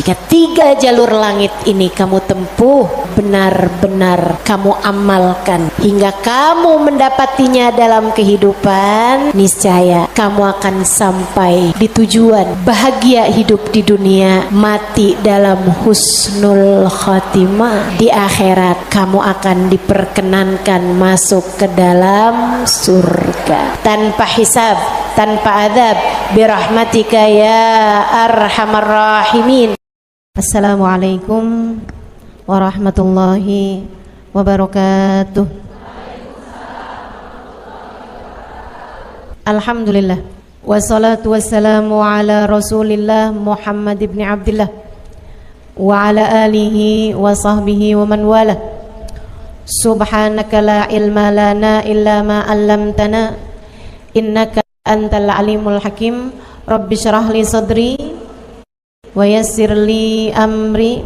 Jika 3 jalur langit ini kamu tempuh, benar-benar kamu amalkan hingga kamu mendapatinya dalam kehidupan, niscaya kamu akan sampai di tujuan, bahagia hidup di dunia, mati dalam husnul khatimah. Di akhirat kamu akan diperkenankan masuk ke dalam surga tanpa hisab, tanpa adab, birahmatika ya arhamar rahimin. Assalamualaikum warahmatullahi wabarakatuh. Alhamdulillah, wassalatu wassalamu ala rasulillah Muhammad ibn Abdillah wa ala alihi wa sahbihi wa man wala. Subhanaka la ilma lana illa ma 'allamtana innaka antal alimul hakim. Rabbi syrah li sadri wa yassir li amri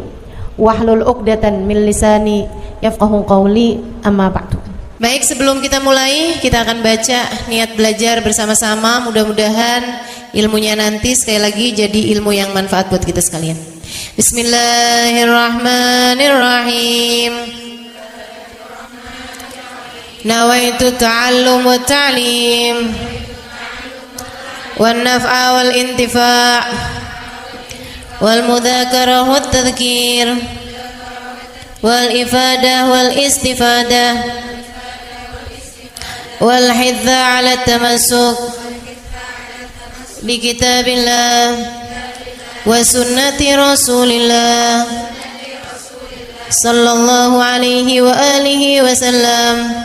wahlul 'uqdatan min lisani yafqahu qawli, amma ba'du. Baik, sebelum kita mulai, kita akan baca niat belajar bersama-sama. Mudah-mudahan ilmunya nanti sekali lagi jadi ilmu yang manfaat buat kita sekalian. Bismillahirrahmanirrahim. Nawaitu ta'allum wa ta'lim wan naf'a wal intifa' wal mudzakarah wat tadhkir wal ifadah wal istifadah wal hidza 'ala tamassuk bi kitabillah wa sunnati rasulillah sallallahu alaihi wa alihi wasallam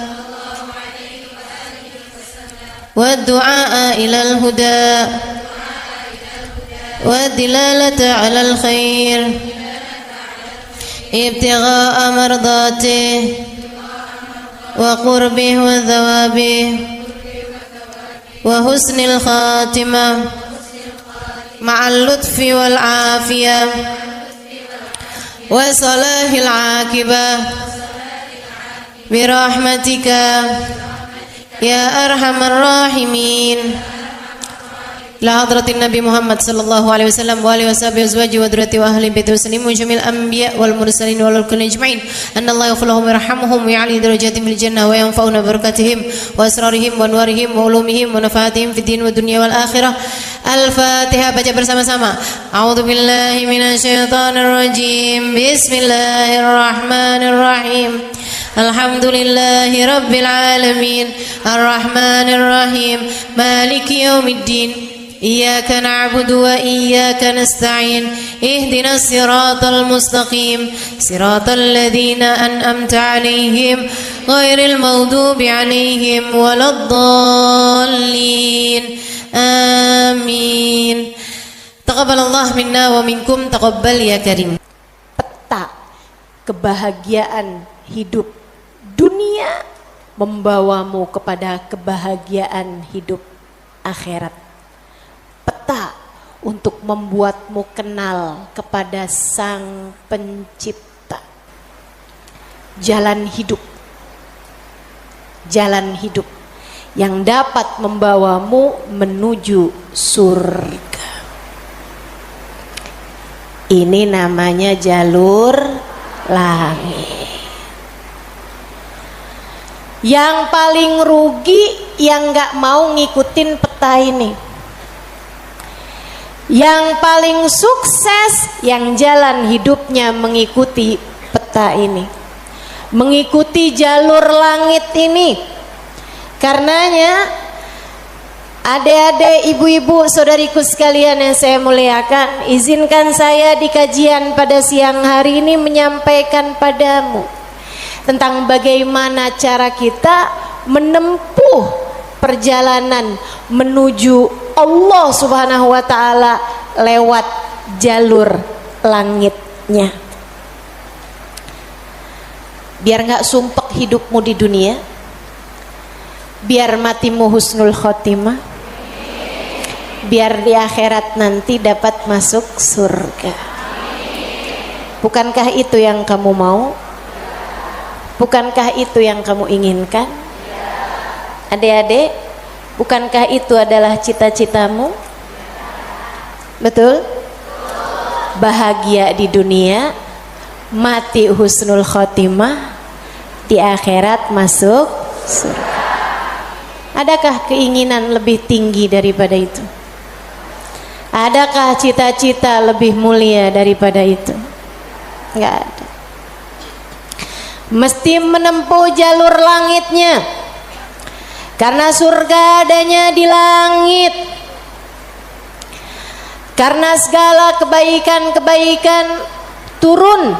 wa du'a ilal huda والدلالة على الخير ابتغاء مرضاته وقربه وثوابه وحسن الخاتمة مع اللطف والعافية وصلاح العاقبة برحمتك يا أرحم الراحمين. La hadratin Nabi Muhammad sallallahu alaihi wasallam wa alihi washabihi azwaji wa dzurriyyati wa ahli baiti muslimin jamil anbiya wal mursalin wal kulli ajma'in. Anallahu yaghfiruhum wa yarhamuhum wa ya'li darajatihim fil jannah wa yanfa'una barakatihim wa asrarihim wa anwarihim wa ulumihim wa nafaatihim fid din wa dunya wal akhirah. Al-Fatihah, baca bersama-sama. A'udzu billahi minasyaitonir rajim. Bismillahirrahmanirrahim. Alhamdulillahi rabbil alamin. Arrahmanir rahim. Maliki yaumiddin. Iyyaka na'budu wa iyyaka nasta'in. Ihdinas siratal mustaqim. Siratal ladzina an'amta 'alaihim ghairil maghdubi 'alaihim waladdallin. Amin. Taqabbalallah minna wa minkum, taqabbal ya karim. Peta kebahagiaan hidup dunia membawamu kepada kebahagiaan hidup akhirat. Peta untuk membuatmu kenal kepada Sang Pencipta. Jalan hidup yang dapat membawamu menuju surga. Ini namanya jalur langit. Yang paling rugi yang gak mau ngikutin peta ini. Yang paling sukses yang jalan hidupnya mengikuti peta ini, mengikuti jalur langit ini. Karenanya adik-adik, ibu-ibu, saudariku sekalian yang saya muliakan, izinkan saya di kajian pada siang hari ini menyampaikan padamu tentang bagaimana cara kita menempuh perjalanan menuju Allah Subhanahu wa ta'ala lewat jalur langitnya. Biar gak sumpek hidupmu di dunia, biar matimu husnul khotimah, biar di akhirat nanti dapat masuk surga. Bukankah itu yang kamu mau? Bukankah itu yang kamu inginkan? Adik-adik, bukankah itu adalah cita-citamu? Betul? bahagia di dunia, mati husnul khotimah, di akhirat masuk surga. Adakah keinginan lebih tinggi daripada itu? Adakah cita-cita lebih mulia daripada itu? Enggak ada. Mesti menempuh jalur langitnya, karena surga adanya di langit. Karena segala kebaikan-kebaikan turun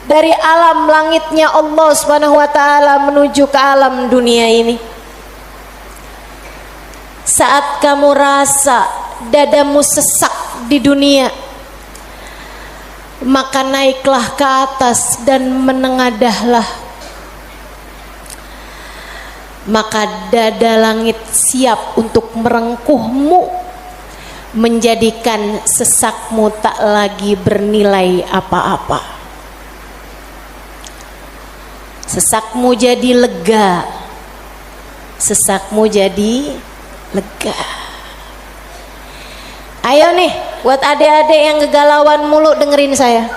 dari alam langitnya Allah Subhanahu wa taala menuju ke alam dunia ini. Saat kamu rasa dadamu sesak di dunia, maka naiklah ke atas dan menengadahlah. Maka dada langit siap untuk merengkuhmu, menjadikan sesakmu tak lagi bernilai apa-apa. Sesakmu jadi lega, sesakmu jadi lega. Ayo nih, buat adik-adik yang kegalauan mulu dengerin saya.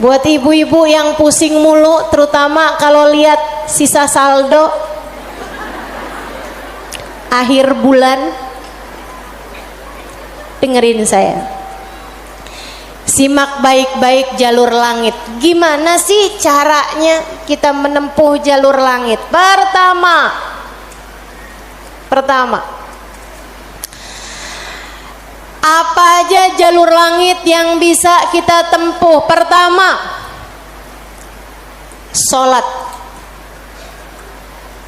Buat ibu-ibu yang pusing mulu, terutama kalau lihat sisa saldo akhir bulan, dengerin saya. Simak baik-baik jalur langit. Gimana sih caranya kita menempuh jalur langit? Pertama, apa aja jalur langit yang bisa kita tempuh? Pertama, sholat.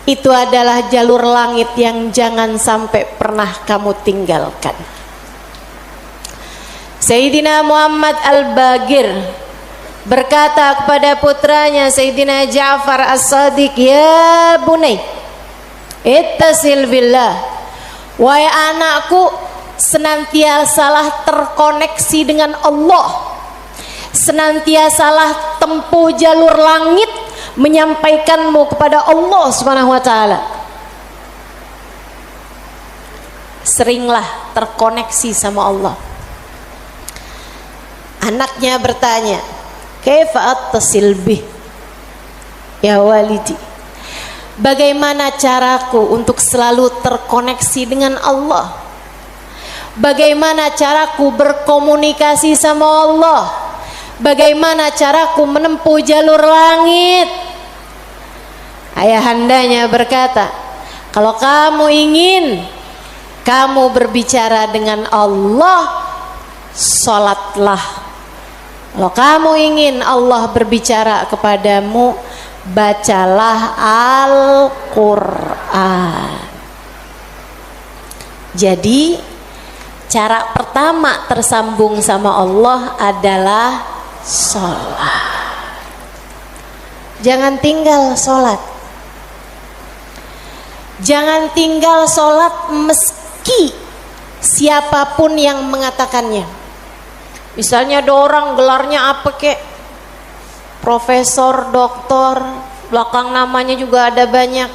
Itu adalah jalur langit yang jangan sampai pernah kamu tinggalkan. Sayyidina Muhammad Al-Bagir berkata kepada putranya Sayyidina Ja'far As-Sadiq, "Ya bunai, ittasil billah." Wahai anakku, senantiasalah terkoneksi dengan Allah, senantiasalah tempuh jalur langit menyampaikanmu kepada Allah Subhanahu wa taala. Seringlah terkoneksi sama Allah. Anaknya bertanya, "Kaifa attasil bih ya walidi?" Bagaimana caraku untuk selalu terkoneksi dengan Allah? Bagaimana caraku berkomunikasi sama Allah? Bagaimana caraku menempuh jalur langit? Ayahandanya berkata, kalau kamu ingin kamu berbicara dengan Allah, sholatlah. Kalau kamu ingin Allah berbicara kepadamu, bacalah Al-Quran. Jadi cara pertama tersambung sama Allah adalah sholat. Jangan tinggal sholat. Jangan tinggal sholat meski siapapun yang mengatakannya. Misalnya ada orang gelarnya apa kek, profesor, doktor, belakang namanya juga ada banyak.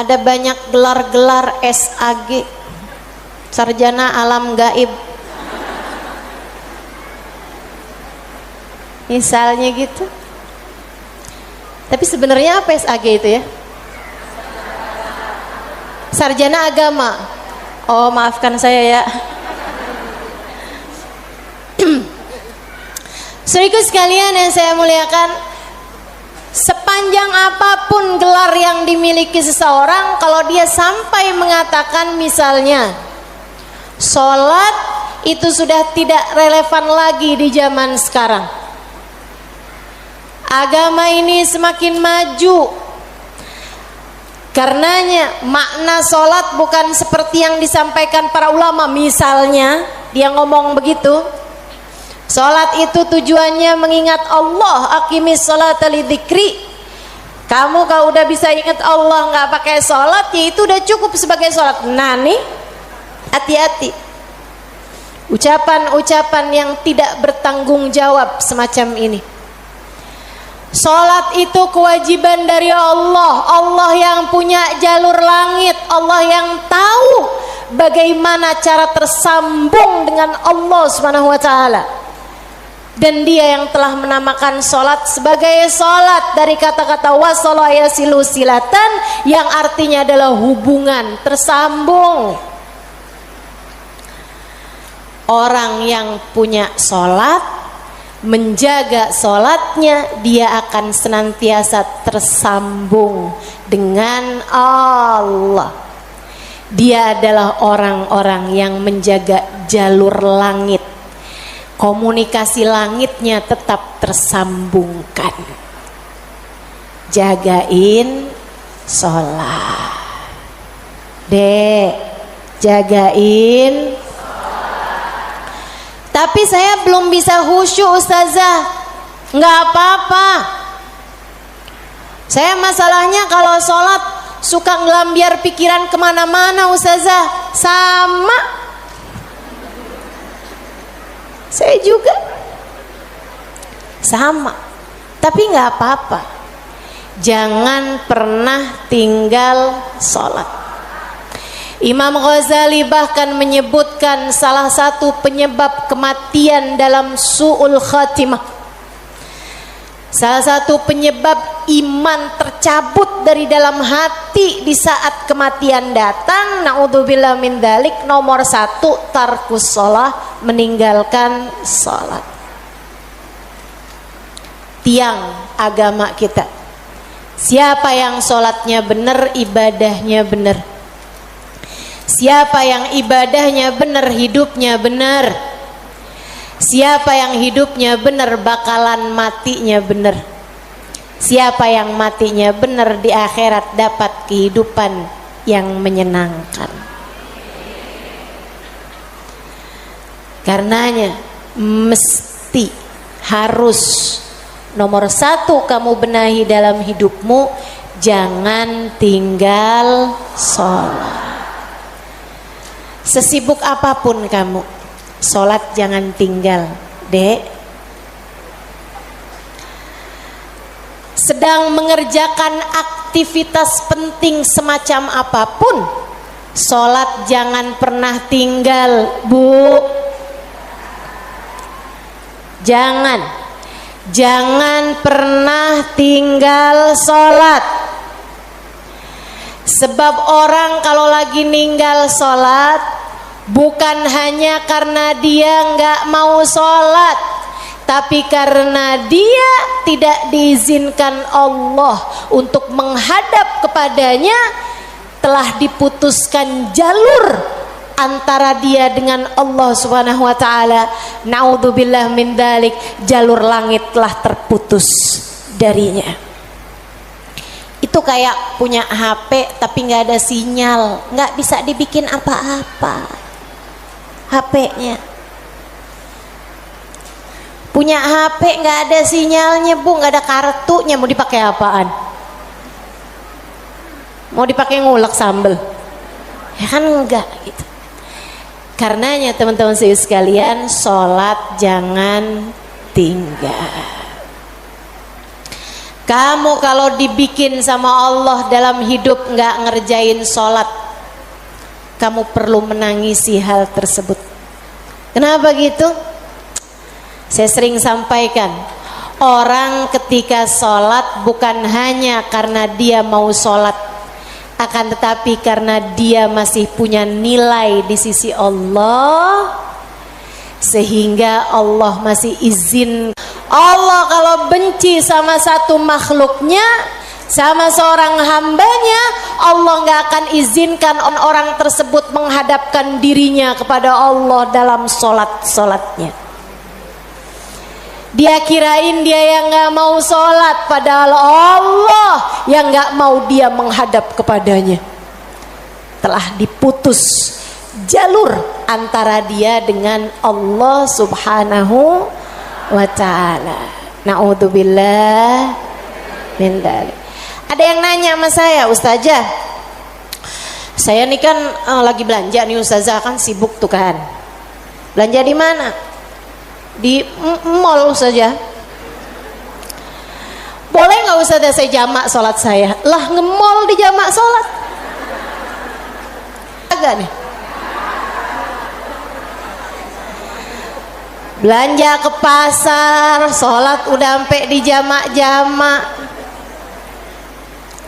Ada banyak gelar-gelar SAG, sarjana alam gaib. Misalnya gitu. Tapi sebenarnya apa SAG itu ya? Sarjana agama. Oh, maafkan saya ya. Saudaraku sekalian yang saya muliakan, sepanjang apapun gelar yang dimiliki seseorang, kalau dia sampai mengatakan misalnya sholat, itu sudah tidak relevan lagi di zaman sekarang. Agama ini semakin maju. Karenanya makna sholat bukan seperti yang disampaikan para ulama. Misalnya dia ngomong begitu, sholat itu tujuannya mengingat Allah, aqimis sholata lidzikri. Kamu kalau udah bisa ingat Allah nggak pakai sholat, ya itu udah cukup sebagai sholat. Nah nih, hati-hati ucapan-ucapan yang tidak bertanggung jawab semacam ini. Salat itu kewajiban dari Allah. Allah yang punya jalur langit, Allah yang tahu bagaimana cara tersambung dengan Allah Subhanahu wa taala. Dan dia yang telah menamakan salat sebagai salat dari kata-kata wasala yasilu silatan, yang artinya adalah hubungan, tersambung. Orang yang punya salat, menjaga salatnya, dia akan senantiasa tersambung dengan Allah. Dia adalah orang-orang yang menjaga jalur langit. Komunikasi langitnya tetap tersambungkan. Jagain sholat. Dek, jagain. Tapi saya belum bisa khusyuk Ustazah. Nggak apa-apa. Saya masalahnya kalau sholat suka ngelambiar pikiran kemana-mana Ustazah. Sama. Saya juga. Sama. Tapi nggak apa-apa. Jangan pernah tinggal sholat. Imam Ghazali bahkan menyebutkan salah satu penyebab kematian dalam su'ul khatimah, salah satu penyebab iman tercabut dari dalam hati di saat kematian datang, naudzubillah min dzalik, nomor 1 tarkus shalah, meninggalkan salat. Tiang agama kita. Siapa yang salatnya benar, ibadahnya benar. Siapa yang ibadahnya benar, hidupnya benar. Siapa yang hidupnya benar, bakalan matinya benar. Siapa yang matinya benar, di akhirat dapat kehidupan yang menyenangkan. Karenanya mesti, harus, nomor 1 kamu benahi dalam hidupmu, jangan tinggal sholat. Sesibuk apapun kamu, sholat jangan tinggal, Dek. Sedang mengerjakan aktivitas penting semacam apapun, sholat jangan pernah tinggal, Bu. Jangan pernah tinggal sholat. Sebab orang kalau lagi ninggal sholat, bukan hanya karena dia nggak mau sholat, tapi karena dia tidak diizinkan Allah untuk menghadap kepadanya. Telah diputuskan jalur antara dia dengan Allah Subhanahu wa taala. Naudzubillah min dzalik, jalur langit telah terputus darinya. Itu kayak punya HP tapi nggak ada sinyal, nggak bisa dibikin apa-apa HP-nya. Punya HP nggak ada sinyalnya, Bu, nggak ada kartunya, mau dipakai apaan? Mau dipakai ngulek sambel? Ya kan enggak gitu. Karenanya teman-teman sekalian, sholat jangan tinggal. Kamu kalau dibikin sama Allah dalam hidup nggak ngerjain sholat, kamu perlu menangisi hal tersebut. Kenapa gitu? Saya sering sampaikan, orang ketika sholat bukan hanya karena dia mau sholat, akan tetapi karena dia masih punya nilai di sisi Allah, sehingga Allah masih izin. Allah kalau benci sama satu makhluknya, sama seorang hambanya, Allah nggak akan izinkan orang tersebut menghadapkan dirinya kepada Allah dalam sholatnya. Dia kirain dia yang nggak mau sholat, padahal Allah yang nggak mau dia menghadap kepadanya. Telah diputus jalur antara dia dengan Allah Subhanahu wa ta'ala. Na'udzubillah min dzalik. Ada yang nanya sama saya, Ustazah, saya nih kan lagi belanja nih Ustazah, kan sibuk tuh kan. Belanja di mana? Di mall Ustazah. boleh nggak Ustazah saya jamak sholat saya? Lah ngemol di jamak sholat agak nih. Belanja ke pasar, sholat udah sampai di jamak-jamak.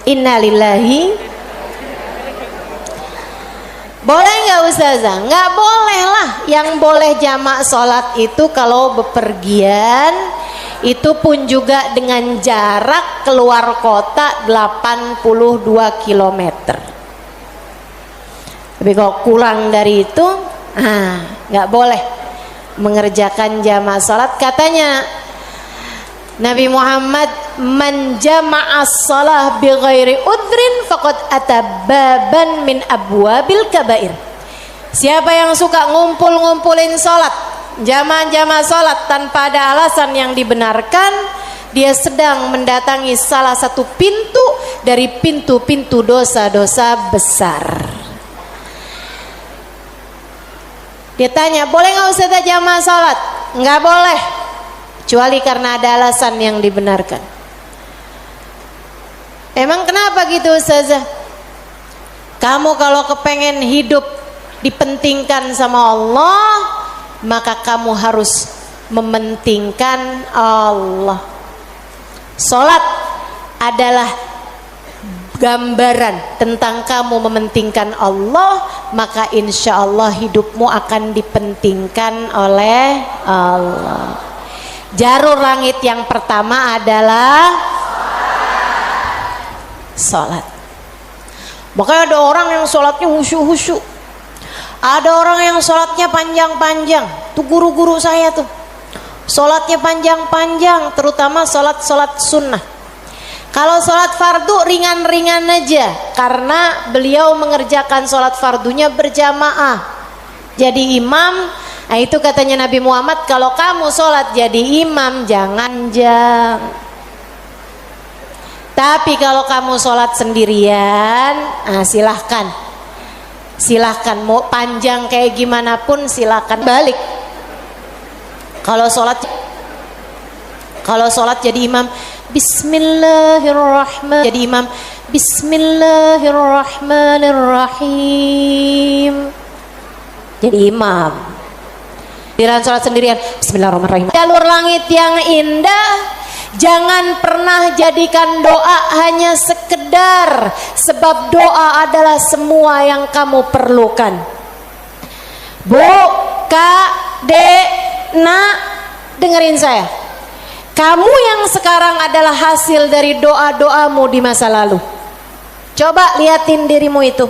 Innalillahi. Boleh nggak Ustazah? Nggak boleh lah. Yang boleh jamak sholat itu kalau bepergian, itu pun juga dengan jarak keluar kota 82 km. Tapi kalau kurang dari itu, nggak boleh mengerjakan jamak salat. Katanya Nabi Muhammad, man jama'as shalah bi ghairi udrin faqad atababan min abwabil kabair. Siapa yang suka ngumpulin salat, jamaah salat tanpa ada alasan yang dibenarkan, dia sedang mendatangi salah satu pintu dari pintu-pintu dosa-dosa besar. Dia tanya, boleh nggak Ustazah jamaah salat? Nggak boleh, kecuali karena ada alasan yang dibenarkan. Emang kenapa gitu Ustazah? Kamu kalau kepengen hidup dipentingkan sama Allah, maka kamu harus mementingkan Allah. Salat adalah gambaran tentang kamu mementingkan Allah, maka insya Allah hidupmu akan dipentingkan oleh Allah. Jalur langit yang pertama adalah salat. Makanya ada orang yang salatnya khusyuk-khusyuk, ada orang yang salatnya panjang-panjang. Tuh guru-guru saya tuh salatnya panjang-panjang, terutama salat sunnah. Kalau sholat fardu ringan-ringan aja, karena beliau mengerjakan sholat fardunya berjamaah. Jadi imam, nah itu katanya Nabi Muhammad, kalau kamu sholat jadi imam jangan jang. Tapi kalau kamu sholat sendirian, silahkan mau panjang kayak gimana pun silahkan balik. Kalau sholat jadi imam, Bismillahirrahmanirrahim. Jadi imam, Bismillahirrahmanirrahim. Jadi imam. Di dalam sholat sendirian, Bismillahirrahmanirrahim. Jalur langit yang indah, jangan pernah jadikan doa hanya sekedar, sebab doa adalah semua yang kamu perlukan. Bu, Kak, Dek, Nak, dengerin saya. Kamu yang sekarang adalah hasil dari doa-doamu di masa lalu. Coba liatin dirimu itu.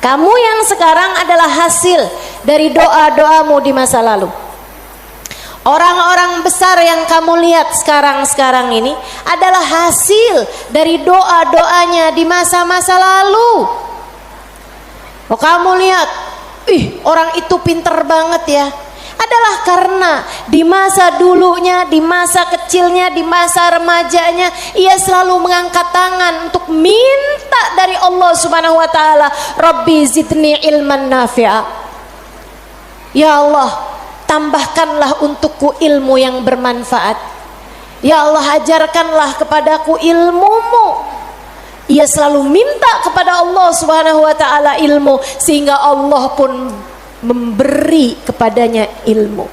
Kamu yang sekarang adalah hasil dari doa-doamu di masa lalu. Orang-orang besar yang kamu lihat sekarang ini adalah hasil dari doa-doanya di masa-masa lalu. Oh, kamu lihat, orang itu pinter banget ya. Adalah karena di masa dulunya, di masa kecilnya, di masa remajanya, ia selalu mengangkat tangan untuk minta dari Allah Subhanahu wa taala, Rabbi zidni ilman nafi'a. Ya Allah, tambahkanlah untukku ilmu yang bermanfaat. Ya Allah, ajarkanlah kepadaku ilmu-Mu. Ia selalu minta kepada Allah Subhanahu wa taala ilmu, sehingga Allah pun memberi kepadanya ilmu.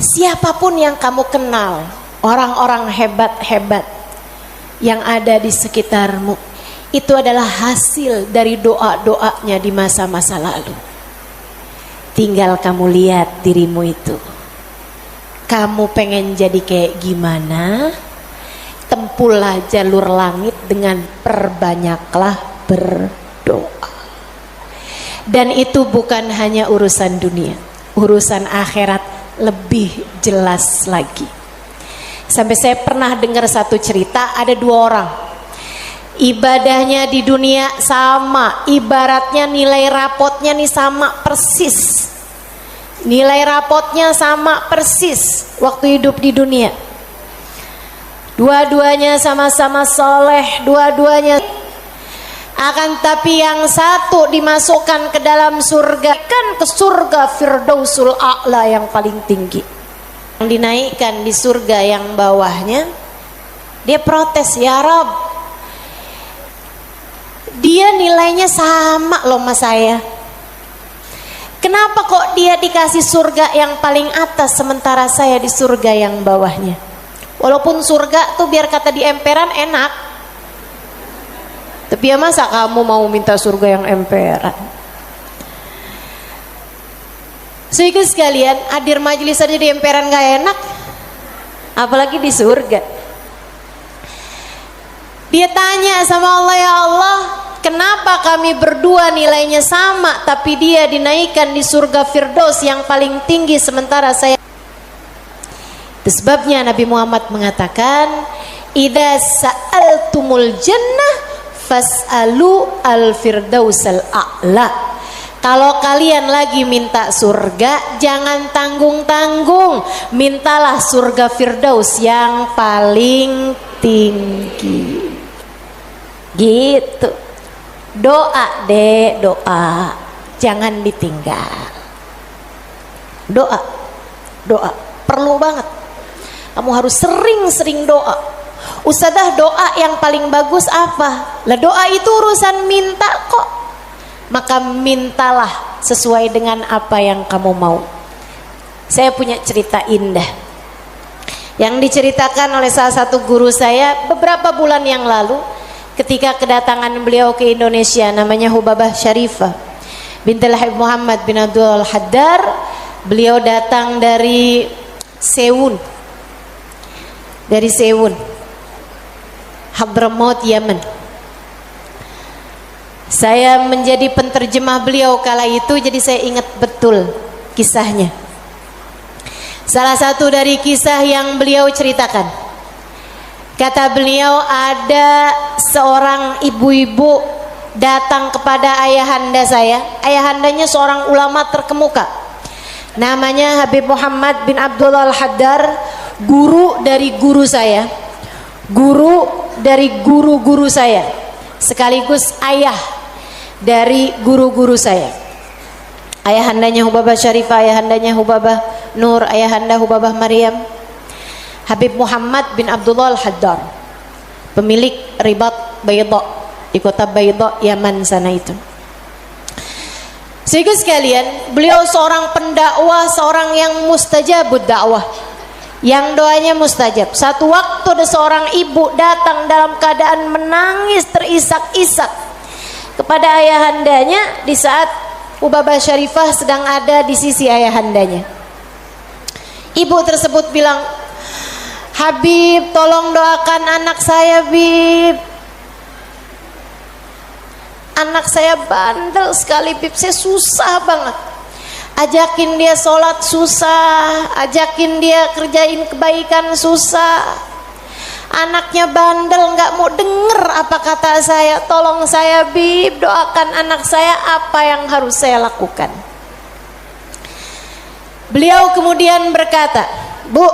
Siapapun yang kamu kenal, orang-orang hebat-hebat yang ada di sekitarmu, itu adalah hasil dari doa-doanya di masa-masa lalu. Tinggal kamu lihat dirimu itu. Kamu pengen jadi kayak gimana? Tempuhlah jalur langit dengan perbanyaklah berdoa. Dan itu bukan hanya urusan dunia, urusan akhirat lebih jelas lagi. Sampai saya pernah dengar satu cerita, ada dua orang, ibadahnya di dunia sama, ibaratnya nilai rapotnya nih sama persis. Nilai rapotnya sama persis waktu hidup di dunia. Dua-duanya sama-sama soleh, dua-duanya. Akan tapi yang satu dimasukkan ke dalam surga, kan ke surga Firdausul A'la yang paling tinggi. yang dinaikkan di surga yang bawahnya, dia protes, ya Rob, dia nilainya sama loh sama saya, kenapa kok dia dikasih surga yang paling atas sementara saya di surga yang bawahnya? Walaupun surga tuh biar kata di emperan enak, tapi ya masa kamu mau minta surga yang emperan? Sehingga sekalian, hadir majelis aja di emperan gak enak, apalagi di surga. Dia tanya sama Allah, ya Allah, kenapa kami berdua nilainya sama tapi dia dinaikkan di surga Firdaus yang paling tinggi sementara saya? Itu sebabnya Nabi Muhammad mengatakan, idza sa'altumul jannah fas'alu al-firdausal a'la. Kalau kalian lagi minta surga, jangan tanggung-tanggung, mintalah surga Firdaus yang paling tinggi. Gitu. Doa deh, doa, jangan ditinggal. Doa, doa, perlu banget. Kamu harus sering-sering doa. Ustadzah, doa yang paling bagus apa? Lah doa itu urusan minta kok. Maka mintalah sesuai dengan apa yang kamu mau. Saya punya cerita indah yang diceritakan oleh salah satu guru saya beberapa bulan yang lalu ketika kedatangan beliau ke Indonesia. Namanya Hubabah Syarifah bintul Habib Muhammad bin Abdul Haddar. Beliau datang dari Sewun, Hadramaut, Yaman. Saya menjadi penterjemah beliau kala itu, jadi saya ingat betul kisahnya. Salah satu dari kisah yang beliau ceritakan, kata beliau, ada seorang ibu-ibu datang kepada ayahanda saya. Ayahandanya seorang ulama terkemuka, namanya Habib Muhammad bin Abdullah Al-Haddar, guru dari guru saya, guru dari guru-guru saya, sekaligus ayah dari guru-guru saya. Ayahandanya Hubabah Syarifah, ayahandanya Hubabah Nur, ayahanda Hubabah Maryam. Habib Muhammad bin Abdullah Al-Haddar, pemilik Ribat Bayda di kota Bayda, Yaman sana itu. Sehingga sekalian, beliau seorang pendakwah, seorang yang mustajabud dakwah, yang doanya mustajab. Satu waktu ada seorang ibu datang dalam keadaan menangis terisak-isak kepada ayahandanya di saat Hubabah Syarifah sedang ada di sisi ayahandanya. Ibu tersebut bilang, Habib, tolong doakan anak saya, Bib. Anak saya bandel sekali, Bib. Saya susah banget. Ajakin dia sholat susah, ajakin dia kerjain kebaikan susah. Anaknya bandel, nggak mau denger apa kata saya. Tolong saya, Bib, doakan anak saya, apa yang harus saya lakukan? Beliau kemudian berkata, Bu,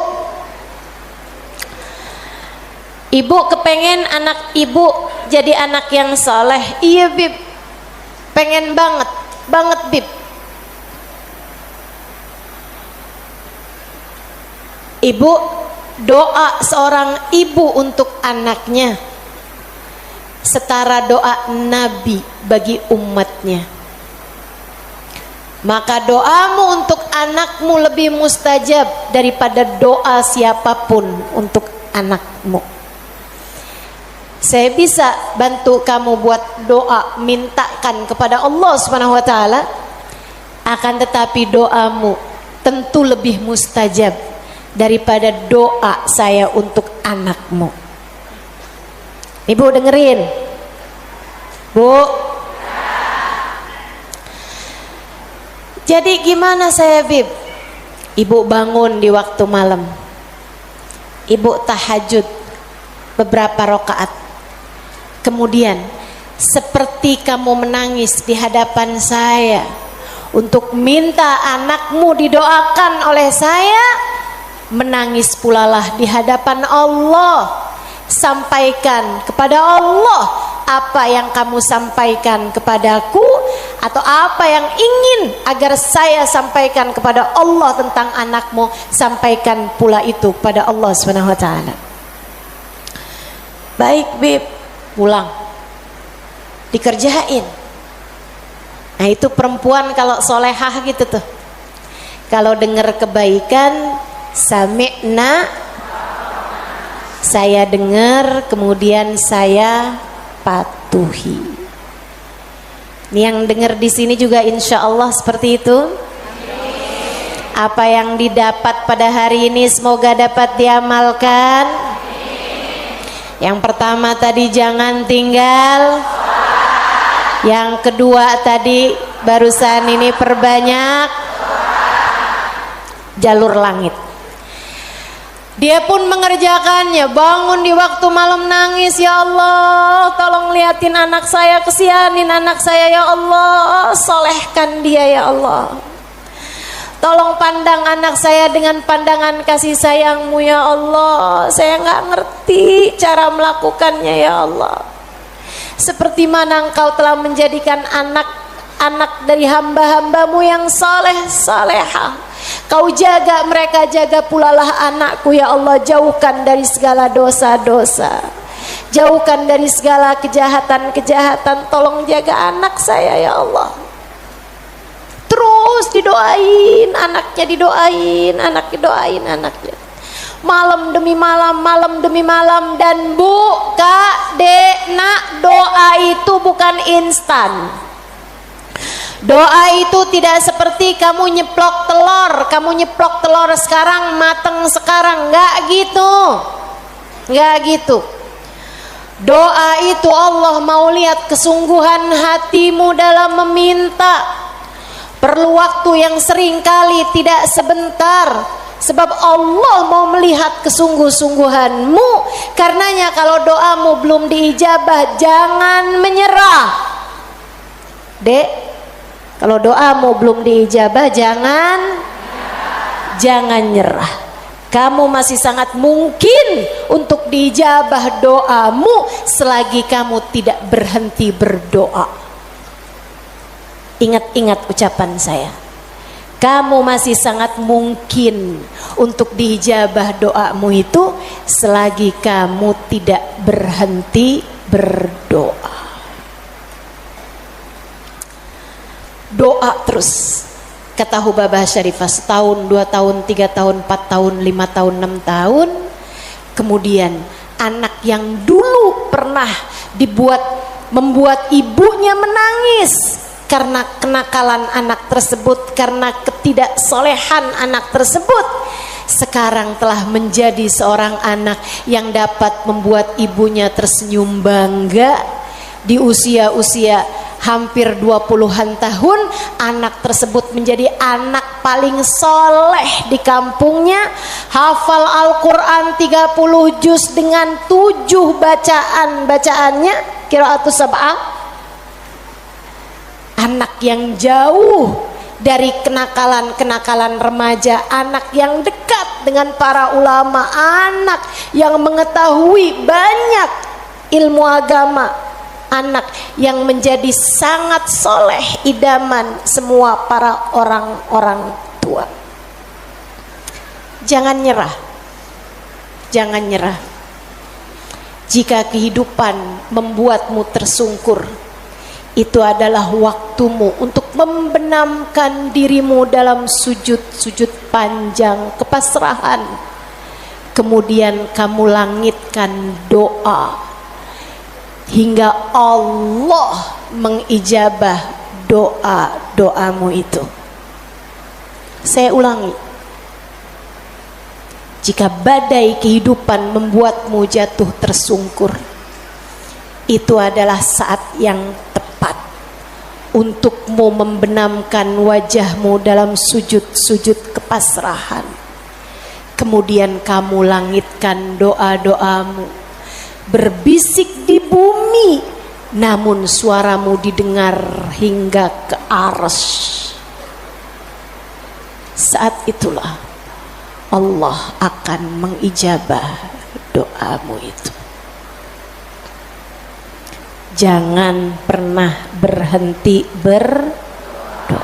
ibu kepengen anak ibu jadi anak yang soleh. Iya, Bib, pengen banget Bib. Ibu, doa seorang ibu untuk anaknya setara doa Nabi bagi umatnya. Maka doamu untuk anakmu lebih mustajab daripada doa siapapun untuk anakmu. Saya bisa bantu kamu buat doa, mintakan kepada Allah Subhanahu wa taala, akan tetapi doamu tentu lebih mustajab daripada doa saya untuk anakmu. Ibu dengerin, Bu. Jadi gimana saya, Bib? Ibu bangun di waktu malam, ibu tahajud beberapa rakaat, kemudian seperti kamu menangis di hadapan saya untuk minta anakmu didoakan oleh saya, menangis pulalah di hadapan Allah. Sampaikan kepada Allah apa yang kamu sampaikan kepadaku atau apa yang ingin agar saya sampaikan kepada Allah tentang anakmu, sampaikan pula itu kepada Allah Subhanahu wa taala. Baik, Bib, pulang. Dikerjain. Nah, itu perempuan kalau solehah gitu tuh. Kalau dengar kebaikan, sami'na, saya dengar, kemudian saya patuhi. Ini yang dengar di sini juga insya Allah seperti itu. Apa yang didapat pada hari ini semoga dapat diamalkan. Yang pertama tadi jangan tinggal. Yang kedua tadi barusan ini perbanyak jalur langit. Dia pun mengerjakannya, bangun di waktu malam nangis, ya Allah tolong liatin anak saya, kesianin anak saya ya Allah, solehkan dia ya Allah, tolong pandang anak saya dengan pandangan kasih sayangmu ya Allah, saya nggak ngerti cara melakukannya ya Allah, seperti mana engkau telah menjadikan anak-anak dari hamba-hambamu yang soleh salehah. Kau jaga mereka, jaga pula lah anakku ya Allah, jauhkan dari segala dosa-dosa, jauhkan dari segala kejahatan-kejahatan, tolong jaga anak saya ya Allah. Terus didoain anaknya, didoain anak, didoain anaknya, malam demi malam, malam demi malam. Dan Bu, Kak, Dek, Nak, doa itu bukan instan. Doa itu tidak seperti kamu nyeplok telur sekarang mateng sekarang, enggak gitu. Enggak gitu. Doa itu Allah mau lihat kesungguhan hatimu dalam meminta. Perlu waktu yang sering kali tidak sebentar, sebab Allah mau melihat kesungguh-sungguhanmu. Karenanya kalau doamu belum diijabah, jangan menyerah. Dek, kalau doamu belum diijabah, jangan nyerah. Kamu masih sangat mungkin untuk diijabah doamu selagi kamu tidak berhenti berdoa. Ingat-ingat ucapan saya. Kamu masih sangat mungkin untuk diijabah doamu itu selagi kamu tidak berhenti berdoa. Doa terus, kata Hubabah Syarifah, setahun, 2 tahun, 3 tahun, 4 tahun, 5 tahun, 6 tahun. Kemudian anak yang dulu pernah membuat ibunya menangis karena kenakalan anak tersebut, karena ketidaksolehan anak tersebut, sekarang telah menjadi seorang anak yang dapat membuat ibunya tersenyum bangga. Di usia-usia hampir 20-an tahun, anak tersebut menjadi anak paling soleh di kampungnya, hafal Al-Quran 30 juz dengan 7 bacaannya, qiraatus sab'ah. Anak yang jauh dari kenakalan-kenakalan remaja, anak yang dekat dengan para ulama, anak yang mengetahui banyak ilmu agama, anak yang menjadi sangat soleh, idaman semua para orang-orang tua. Jangan nyerah, jangan nyerah. Jika kehidupan membuatmu tersungkur, itu adalah waktumu untuk membenamkan dirimu dalam sujud-sujud panjang kepasrahan. Kemudian kamu langitkan doa hingga Allah mengijabah doa-doamu itu. Saya ulangi, jika badai kehidupan membuatmu jatuh tersungkur, itu adalah saat yang tepat untukmu membenamkan wajahmu dalam sujud-sujud kepasrahan. Kemudian kamu langitkan doa-doamu, berbisik di bumi, namun suaramu didengar hingga ke arsy. Saat itulah Allah akan mengijabah doamu itu. jangan pernah berhenti berdoa.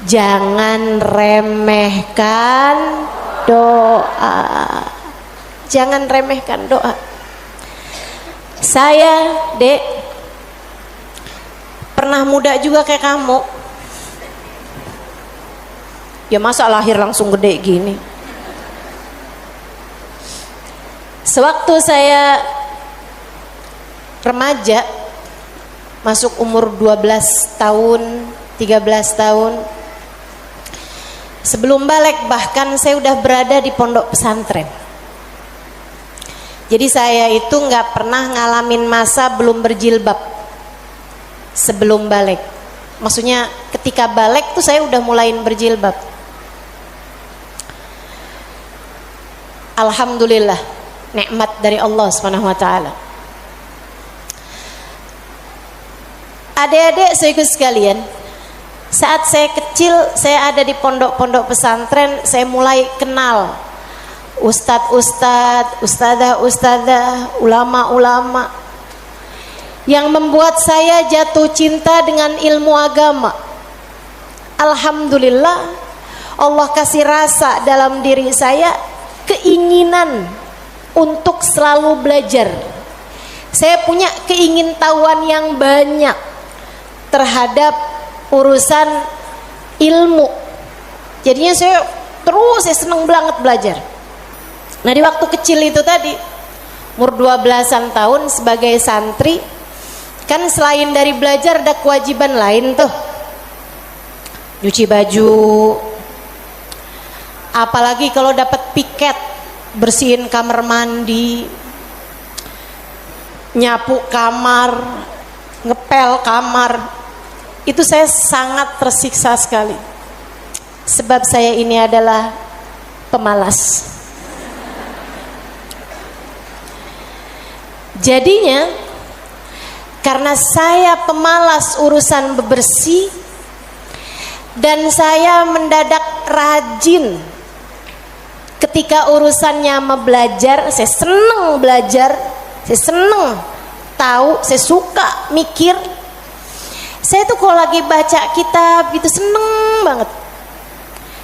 Jangan remehkan doa. Jangan remehkan doa. Saya, Dek, pernah muda juga kayak kamu. Ya masa lahir langsung gede gini. Sewaktu saya remaja, masuk umur 12 tahun, 13 tahun, sebelum balik bahkan saya udah berada di pondok pesantren. Jadi saya itu nggak pernah ngalamin masa belum berjilbab sebelum balik. Maksudnya ketika balik tuh saya udah mulain berjilbab. Alhamdulillah, nikmat dari Allah Subhanahu wa taala. Adik-adik saudaraku sekalian, saat saya kecil, saya ada di pondok-pondok pesantren, saya mulai kenal ustadz-ustadz, ustadzah-ustadzah, ulama-ulama yang membuat saya jatuh cinta dengan ilmu agama. Alhamdulillah, Allah kasih rasa dalam diri saya keinginan untuk selalu belajar. Saya punya keingintahuan yang banyak terhadap urusan ilmu. Jadinya saya seneng banget belajar. Nah, di waktu kecil itu tadi, umur 12-an tahun sebagai santri, kan selain dari belajar ada kewajiban lain tuh. Nyuci baju, apalagi kalau dapat piket, bersihin kamar mandi, nyapu kamar, ngepel kamar. Itu saya sangat tersiksa sekali, sebab saya ini adalah pemalas. Jadinya karena saya pemalas urusan bebersih dan saya mendadak rajin ketika urusannya belajar. Saya seneng belajar, saya seneng tahu, saya suka mikir. Saya tuh kalau lagi baca kitab gitu seneng banget.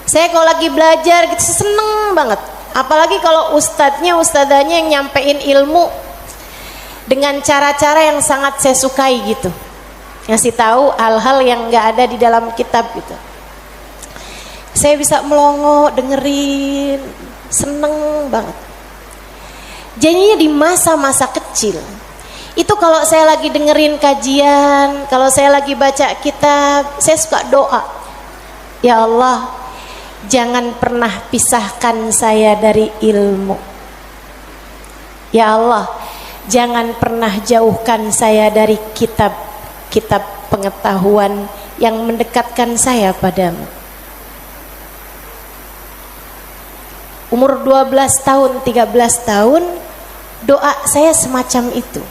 Saya kalau lagi belajar gitu seneng banget. Apalagi kalau ustadzahnya yang nyampein ilmu dengan cara-cara yang sangat saya sukai gitu, ngasih tahu hal-hal yang nggak ada di dalam kitab gitu. Saya bisa melongo dengerin, seneng banget. Jadinya di masa-masa kecil itu kalau saya lagi dengerin kajian, kalau saya lagi baca kitab, saya suka doa, ya Allah, jangan pernah pisahkan saya dari ilmu. Ya Allah, jangan pernah jauhkan saya dari kitab-kitab pengetahuan yang mendekatkan saya padamu. Umur 12 tahun, 13 tahun, doa saya semacam itu.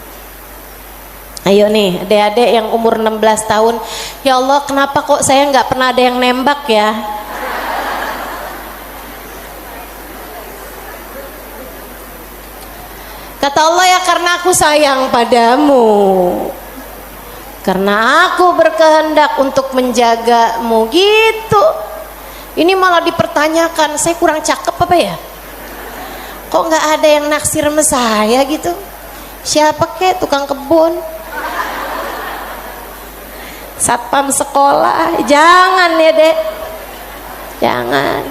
Ayo nih adik-adik yang umur 16 tahun, ya Allah, kenapa kok saya nggak pernah ada yang nembak ya? Kata Allah, ya karena aku sayang padamu, karena aku berkehendak untuk menjagamu gitu. Ini malah dipertanyakan, saya kurang cakep apa ya? Kok nggak ada yang naksir sama saya gitu? Siapa kek, tukang kebun, satpam sekolah? Jangan ya dek, jangan.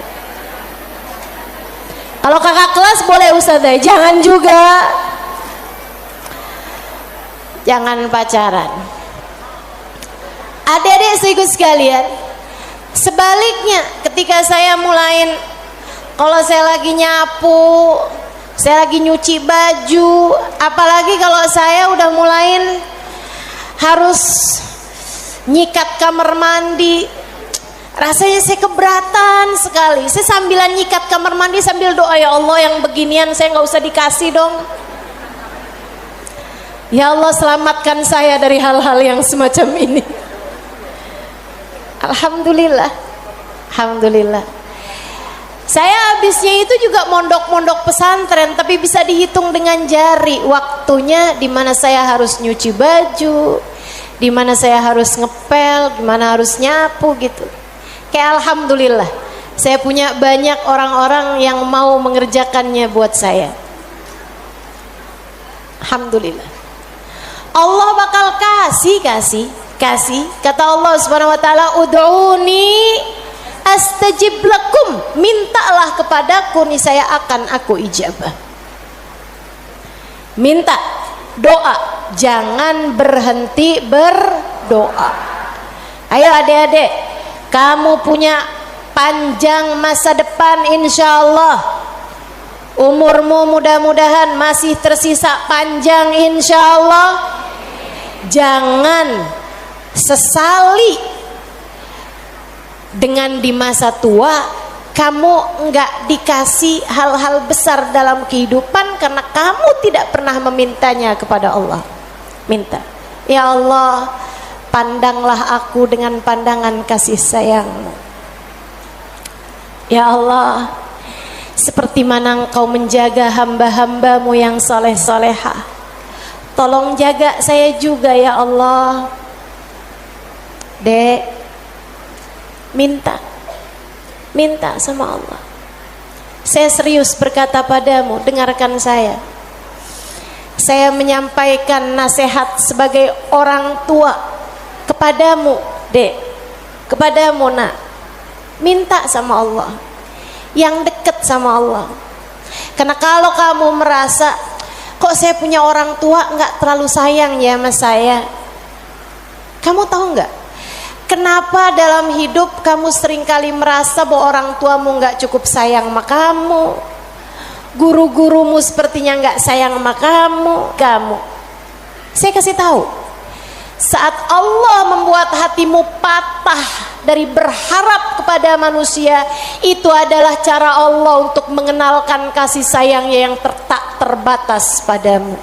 Kalau kakak kelas boleh ustazah, jangan juga. Jangan pacaran. Adik-adik saudaraku sekalian, sebaliknya ketika saya mulain, kalau saya lagi nyapu, saya lagi nyuci baju, apalagi kalau saya udah mulain harus nyikat kamar mandi, rasanya saya keberatan sekali. Saya sambilan nyikat kamar mandi sambil doa, ya Allah, yang beginian saya nggak usah dikasih dong. Ya Allah, selamatkan saya dari hal-hal yang semacam ini. Alhamdulillah, alhamdulillah. Saya habisnya itu juga mondok-mondok pesantren, tapi bisa dihitung dengan jari waktunya di mana saya harus nyuci baju, di mana saya harus ngepel, di mana harus nyapu gitu. Kayak alhamdulillah, saya punya banyak orang-orang yang mau mengerjakannya buat saya. Alhamdulillah. Allah bakal kasih. Kata Allah Subhanahu wa taala, "Ud'uni astajib lakum." Mintalah kepadaku, niscaya akan aku ijabah. Minta, doa, jangan berhenti berdoa. Ayo adik-adik, kamu punya panjang masa depan insyaallah. Umurmu mudah-mudahan masih tersisa panjang insyaallah. Jangan sesali dengan di masa tua kamu enggak dikasih hal-hal besar dalam kehidupan karena kamu tidak pernah memintanya kepada Allah. Minta, ya Allah, pandanglah aku dengan pandangan kasih sayang-Mu. Ya Allah, seperti mana Engkau menjaga hamba-hamba-Mu yang soleh-solehah, tolong jaga saya juga ya Allah. Dek, minta sama Allah. Saya serius berkata padamu, dengarkan saya. Saya menyampaikan nasihat sebagai orang tua kepadamu, Dek, kepadamu nak. Minta sama Allah, yang dekat sama Allah. Karena kalau kamu merasa kok saya punya orang tua nggak terlalu sayang ya sama saya, kamu tahu nggak kenapa dalam hidup kamu seringkali merasa bahwa orang tuamu nggak cukup sayang sama kamu, guru-gurumu sepertinya nggak sayang sama kamu. Saya kasih tahu, saat Allah membuat hatimu patah dari berharap kepada manusia, itu adalah cara Allah untuk mengenalkan kasih sayangnya yang tak terbatas padamu.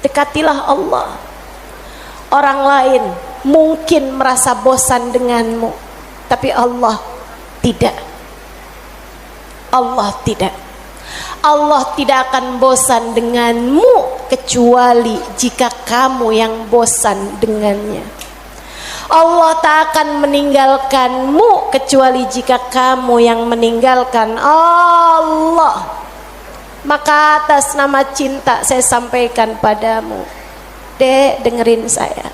Dekatilah Allah. Orang lain mungkin merasa bosan denganmu, tapi Allah tidak. Allah tidak. Allah tidak akan bosan denganmu kecuali jika kamu yang bosan dengannya. Allah tak akan meninggalkanmu kecuali jika kamu yang meninggalkan Allah. Maka atas nama cinta saya sampaikan padamu, Dek, dengerin saya.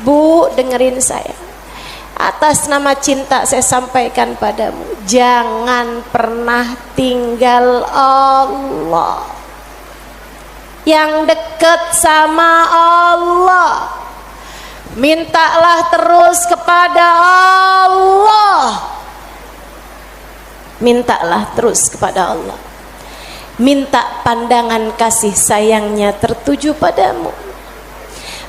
Bu, dengerin saya. Atas nama cinta saya sampaikan padamu, jangan pernah tinggal Allah. Yang dekat sama Allah, mintalah terus kepada Allah. Mintalah terus kepada Allah. Minta pandangan kasih sayangnya tertuju padamu.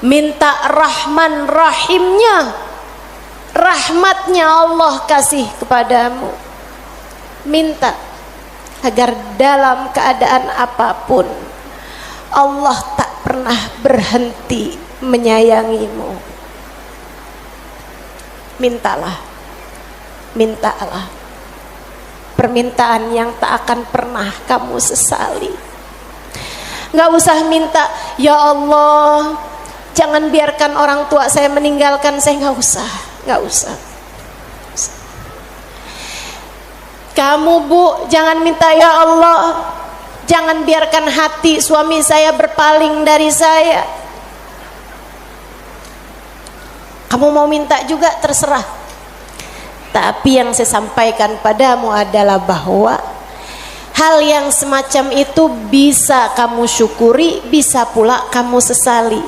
Minta Rahman Rahimnya, rahmatnya Allah kasih kepadamu. Minta agar dalam keadaan apapun Allah tak pernah berhenti menyayangimu. Mintalah permintaan yang tak akan pernah kamu sesali. Nggak usah minta, ya Allah, jangan biarkan orang tua saya meninggalkan saya. Nggak usah. Kamu, Bu, jangan minta, ya Allah, jangan biarkan hati suami saya berpaling dari saya. Kamu mau minta juga terserah. Tapi yang saya sampaikan padamu adalah bahwa hal yang semacam itu bisa kamu syukuri, bisa pula kamu sesali.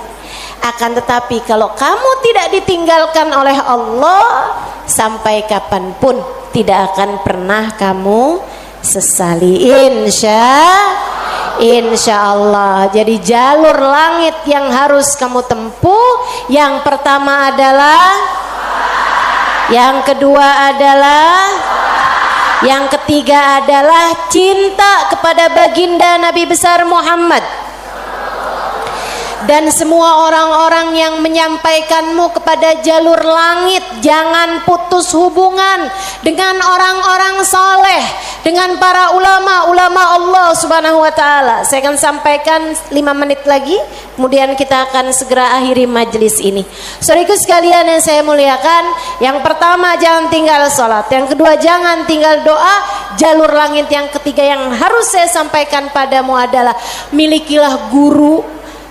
Akan tetapi kalau kamu tidak ditinggalkan oleh Allah, sampai kapanpun tidak akan pernah kamu sesali, insya Allah. Jadi jalur langit yang harus kamu tempuh, yang pertama adalah, yang kedua adalah, yang ketiga adalah cinta kepada baginda Nabi besar Muhammad. dan semua orang-orang yang menyampaikanmu kepada jalur langit. Jangan putus hubungan dengan orang-orang soleh, dengan para ulama Allah subhanahu wa ta'ala. Saya akan sampaikan 5 menit lagi, kemudian kita akan segera akhiri majelis ini. Saudaraku sekalian yang saya muliakan, yang pertama jangan tinggal sholat, yang kedua jangan tinggal doa. Jalur langit yang ketiga yang harus saya sampaikan padamu adalah milikilah guru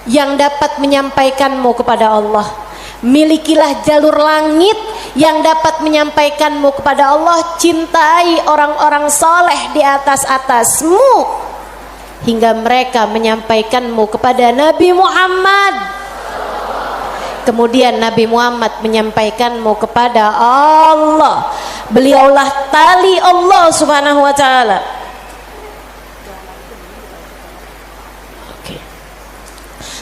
yang dapat menyampaikanmu kepada Allah. Milikilah jalur langit yang dapat menyampaikanmu kepada Allah. Cintai orang-orang soleh di atasmu hingga mereka menyampaikanmu kepada Nabi Muhammad. Kemudian Nabi Muhammad menyampaikanmu kepada Allah. Beliaulah tali Allah subhanahu wa ta'ala.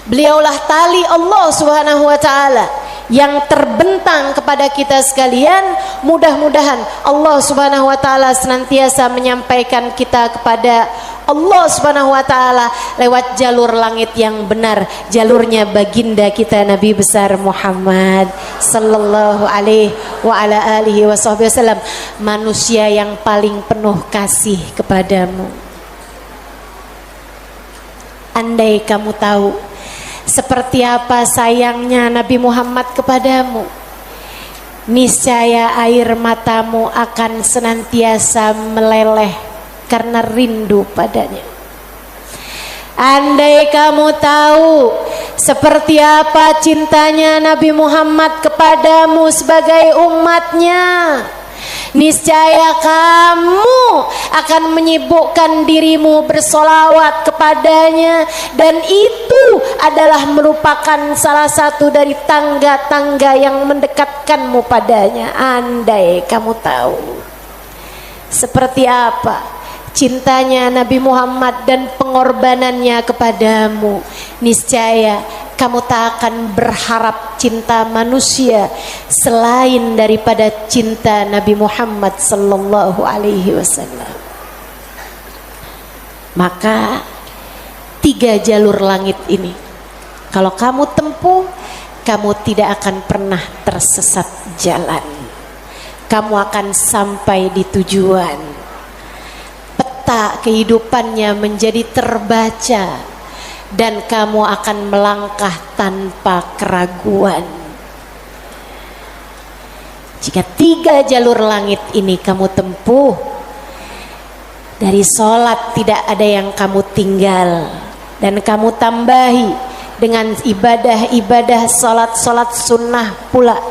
Beliaulah tali Allah subhanahu wa ta'ala yang terbentang kepada kita sekalian. Mudah-mudahan Allah subhanahu wa ta'ala senantiasa menyampaikan kita kepada Allah subhanahu wa ta'ala lewat jalur langit yang benar, jalurnya baginda kita Nabi besar Muhammad sallallahu alaihi wa ala alihi wasallam, manusia yang paling penuh kasih kepadamu. Andai kamu tahu seperti apa sayangnya Nabi Muhammad kepadamu, niscaya air matamu akan senantiasa meleleh karena rindu padanya. Andai kamu tahu seperti apa cintanya Nabi Muhammad kepadamu sebagai umatnya, niscaya kamu akan menyibukkan dirimu bersolawat kepadanya, dan itu adalah merupakan salah satu dari tangga-tangga yang mendekatkanmu padanya. Andai kamu tahu seperti apa cintanya Nabi Muhammad dan pengorbanannya kepadamu, niscaya kamu tak akan berharap cinta manusia selain daripada cinta Nabi Muhammad sallallahu alaihi wasallam. Maka 3 jalur langit ini kalau kamu tempuh, kamu tidak akan pernah tersesat jalan. Kamu akan sampai di tujuan. Peta kehidupannya menjadi terbaca dan kamu akan melangkah tanpa keraguan. Jika 3 jalur langit ini kamu tempuh, dari sholat tidak ada yang kamu tinggal, dan kamu tambahi dengan ibadah-ibadah sholat sunnah pula,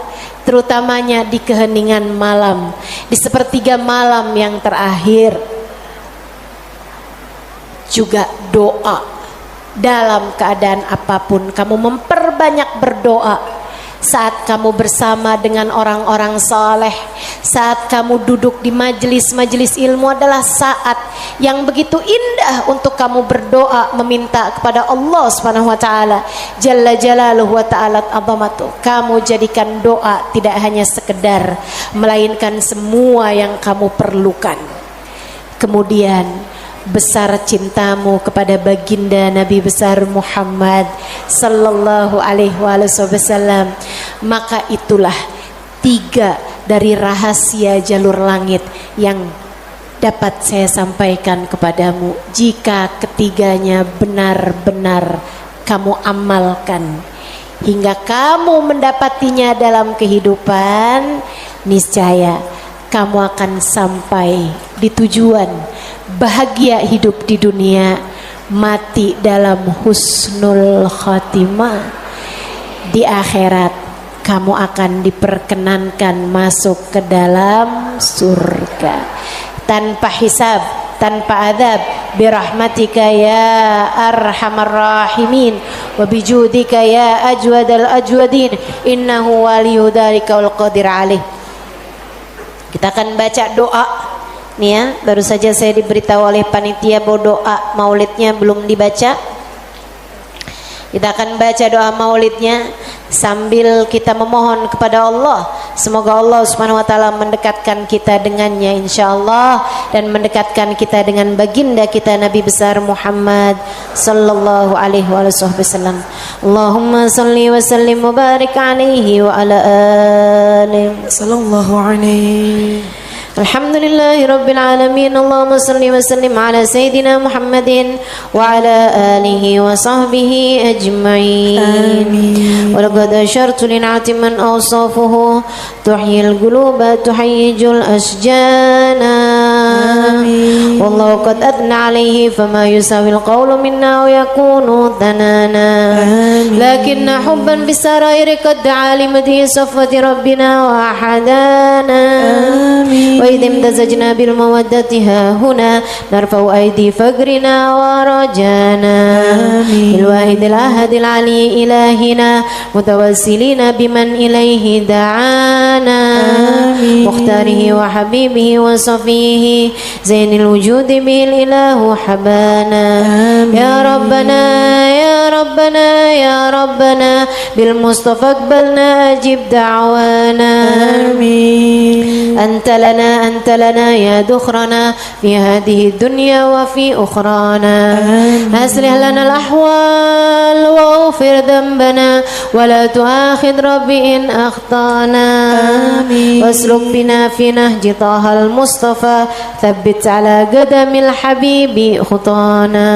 terutamanya di keheningan malam, di sepertiga malam yang terakhir. Juga doa. Dalam keadaan apapun kamu memperbanyak berdoa. Saat kamu bersama dengan orang-orang saleh, saat kamu duduk di majelis-majelis ilmu adalah saat yang begitu indah untuk kamu berdoa meminta kepada Allah Subhanahu wa taala jalla jalaluhu wa ta'ala azamatu. Kamu jadikan doa tidak hanya sekedar, melainkan semua yang kamu perlukan. Kemudian besar cintamu kepada baginda Nabi besar Muhammad sallallahu alaihi wasallam, maka itulah 3 dari rahasia jalur langit yang dapat saya sampaikan kepadamu. Jika ketiganya benar-benar kamu amalkan hingga kamu mendapatinya dalam kehidupan, niscaya kamu akan sampai di tujuan, bahagia hidup di dunia, mati dalam husnul khatimah. Di akhirat kamu akan diperkenankan masuk ke dalam surga tanpa hisab, tanpa adab, birahmatika ya arhamar rahimin wa bijudika ya ajwadal ajwadin innahu waliyu dzalika wal qadir alaih. Kita akan baca doa nih ya. Baru saja saya diberitahu oleh panitia bahwa doa maulidnya belum dibaca. Kita akan baca doa maulidnya sambil kita memohon kepada Allah, semoga Allah Subhanahu wa taala mendekatkan kita dengannya insyaallah, dan mendekatkan kita dengan baginda kita Nabi besar Muhammad sallallahu alaihi wasallam. اللهم صل وسلم وبارك عليه وعلى آله صلى الله عليه. الحمد لله رب العالمين. اللهم صل وسلم على سيدنا محمد وعلى آله وصحبه أجمعين. آمين. ولقد أشرت لنعت من أوصافه تحيي القلوب تحيج الأشجان. آمين. والله قد أثنى عليه فما يساوي القول منا ويكون ثنانا. لكن حبا بالسرائر قد دعا لمده صفوة ربنا وأحدانا. وإذ امتزجنا بالمودة ها هنا نرفع أيدي فقرنا ورجانا. بالواحد الأحد العلي إلهنا متوسلين بمن إليه دعانا. مختاره وحبيبه وصفيه زين الوجود به الإله حبانا. يا ربنا يا ربنا يا ربنا بالمصطفى اقبلنا أجب دعوانا. أنت لنا يا دخرنا في هذه الدنيا وفي أخرانا. أصلح لنا الأحوال واغفر ذنبنا ولا تؤاخذ ربي إن أخطأنا. واسلك بنا في نهج طه المصطفى ثبت على قدم الحبيب خطانا.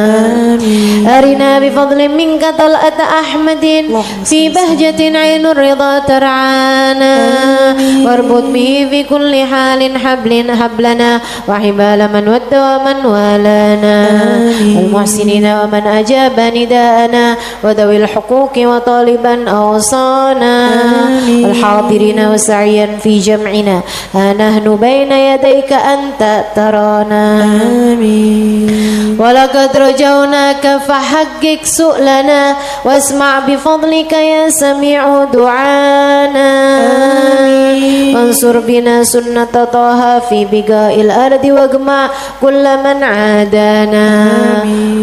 أرنا بفضل منك طلعة أحمد في بهجة عين الرضا ترعانا. واربط به في كل حال حبلنا وحبال من ود ومن والانا. المحسنين ومن أجاب نداءنا وذوي الحقوق وطالبا أوصانا. الحاضرين وسعيا في جمعنا ها نحن بين يديك أنت ترانا. ولقد رجوناك فحقق سؤلنا واسمع بفضلك يا سميع دعانا. وانصر بنا سنة طه في بقاء الأرض واجمع كل من عادانا.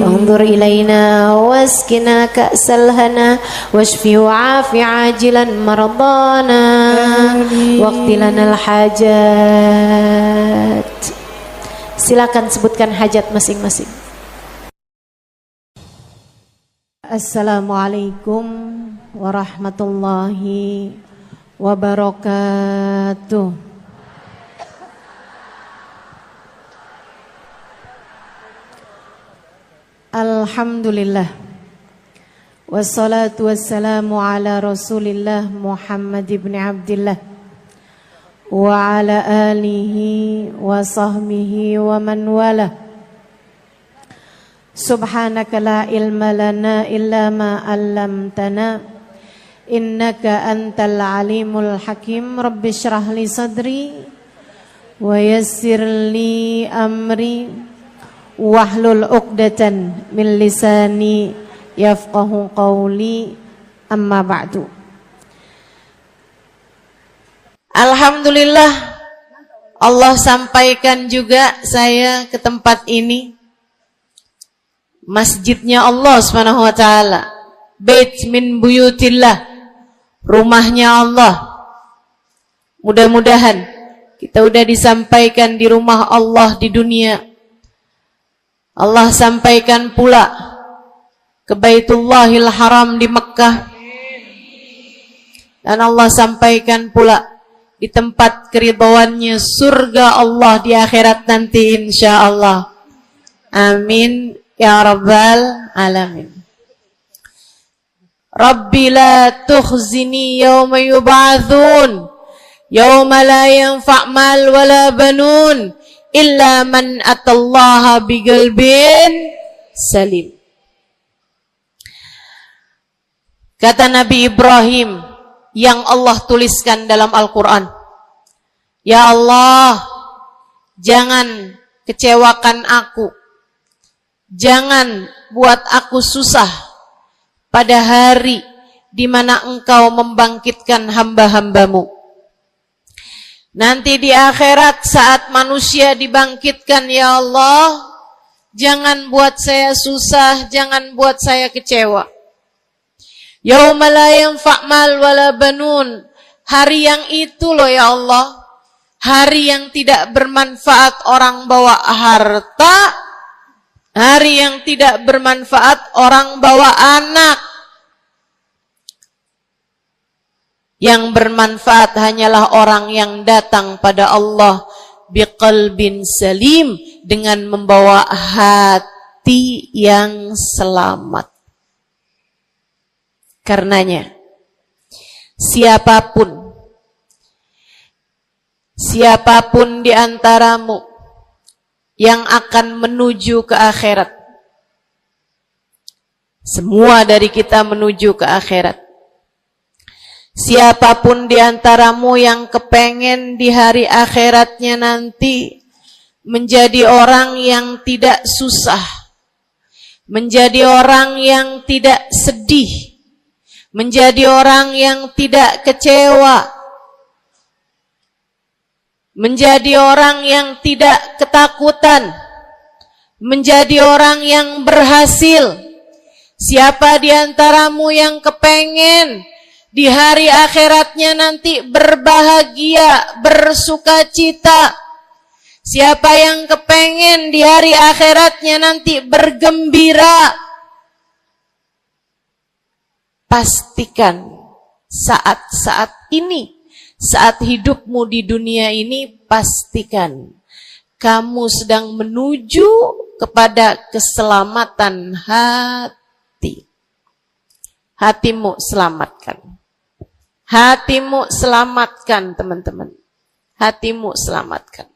وانظر إلينا واسكنا كأس الهنا واشفي وعاف عاجلا مرضانا. واقض لنا الحاجات. Silakan sebutkan hajat masing-masing. Assalamualaikum warahmatullahi wabarakatuh. Alhamdulillah. Wassalatu wassalamu ala Rasulillah Muhammad ibn Abdillah wa ala alihi wa sahbihi wa man wala. Subhanaka la ilma lana illa ma 'allamtana innaka antal alimul hakim. Rabbi shrah li sadri wa yassir li amri wahlul 'uqdatan min lisani yafqahu qawli. Amma ba'du. Alhamdulillah, Allah sampaikan juga saya ke tempat ini. Masjidnya Allah Subhanahu wa taala, bait min buyutillah, rumahnya Allah. Mudah-mudahan kita udah disampaikan di rumah Allah di dunia. Allah sampaikan pula ke Baitullahil Haram di Mekkah. Dan Allah sampaikan pula di tempat keridhaannya surga Allah di akhirat nanti insyaallah. Amin ya rabbal alamin. Rabbi la tukhzini yawma yub'atsun yawma la yanfa' mal wala banun illa man atallaha biqalbin salim. Kata Nabi Ibrahim yang Allah tuliskan dalam Al-Quran, ya Allah, jangan kecewakan aku, jangan buat aku susah pada hari di mana Engkau membangkitkan hamba-hambamu. Nanti di akhirat saat manusia dibangkitkan, ya Allah, jangan buat saya susah, jangan buat saya kecewa. Yauma la yanfa' mal wala banun. Hari yang itu loh ya Allah, hari yang tidak bermanfaat orang bawa harta, hari yang tidak bermanfaat orang bawa anak. Yang bermanfaat hanyalah orang yang datang pada Allah biqalbin salim, dengan membawa hati yang selamat. Karenanya siapapun di antaramu yang akan menuju ke akhirat, semua dari kita menuju ke akhirat. Siapapun di antaramu yang kepengen di hari akhiratnya nanti menjadi orang yang tidak susah, menjadi orang yang tidak sedih, menjadi orang yang tidak kecewa, menjadi orang yang tidak ketakutan, menjadi orang yang berhasil. Siapa di antaramu yang kepengen di hari akhiratnya nanti berbahagia, bersukacita? Siapa yang kepengen di hari akhiratnya nanti bergembira? Pastikan saat-saat ini, saat hidupmu di dunia ini, pastikan kamu sedang menuju kepada keselamatan hati. Hatimu selamatkan. Hatimu selamatkan, teman-teman. Hatimu selamatkan.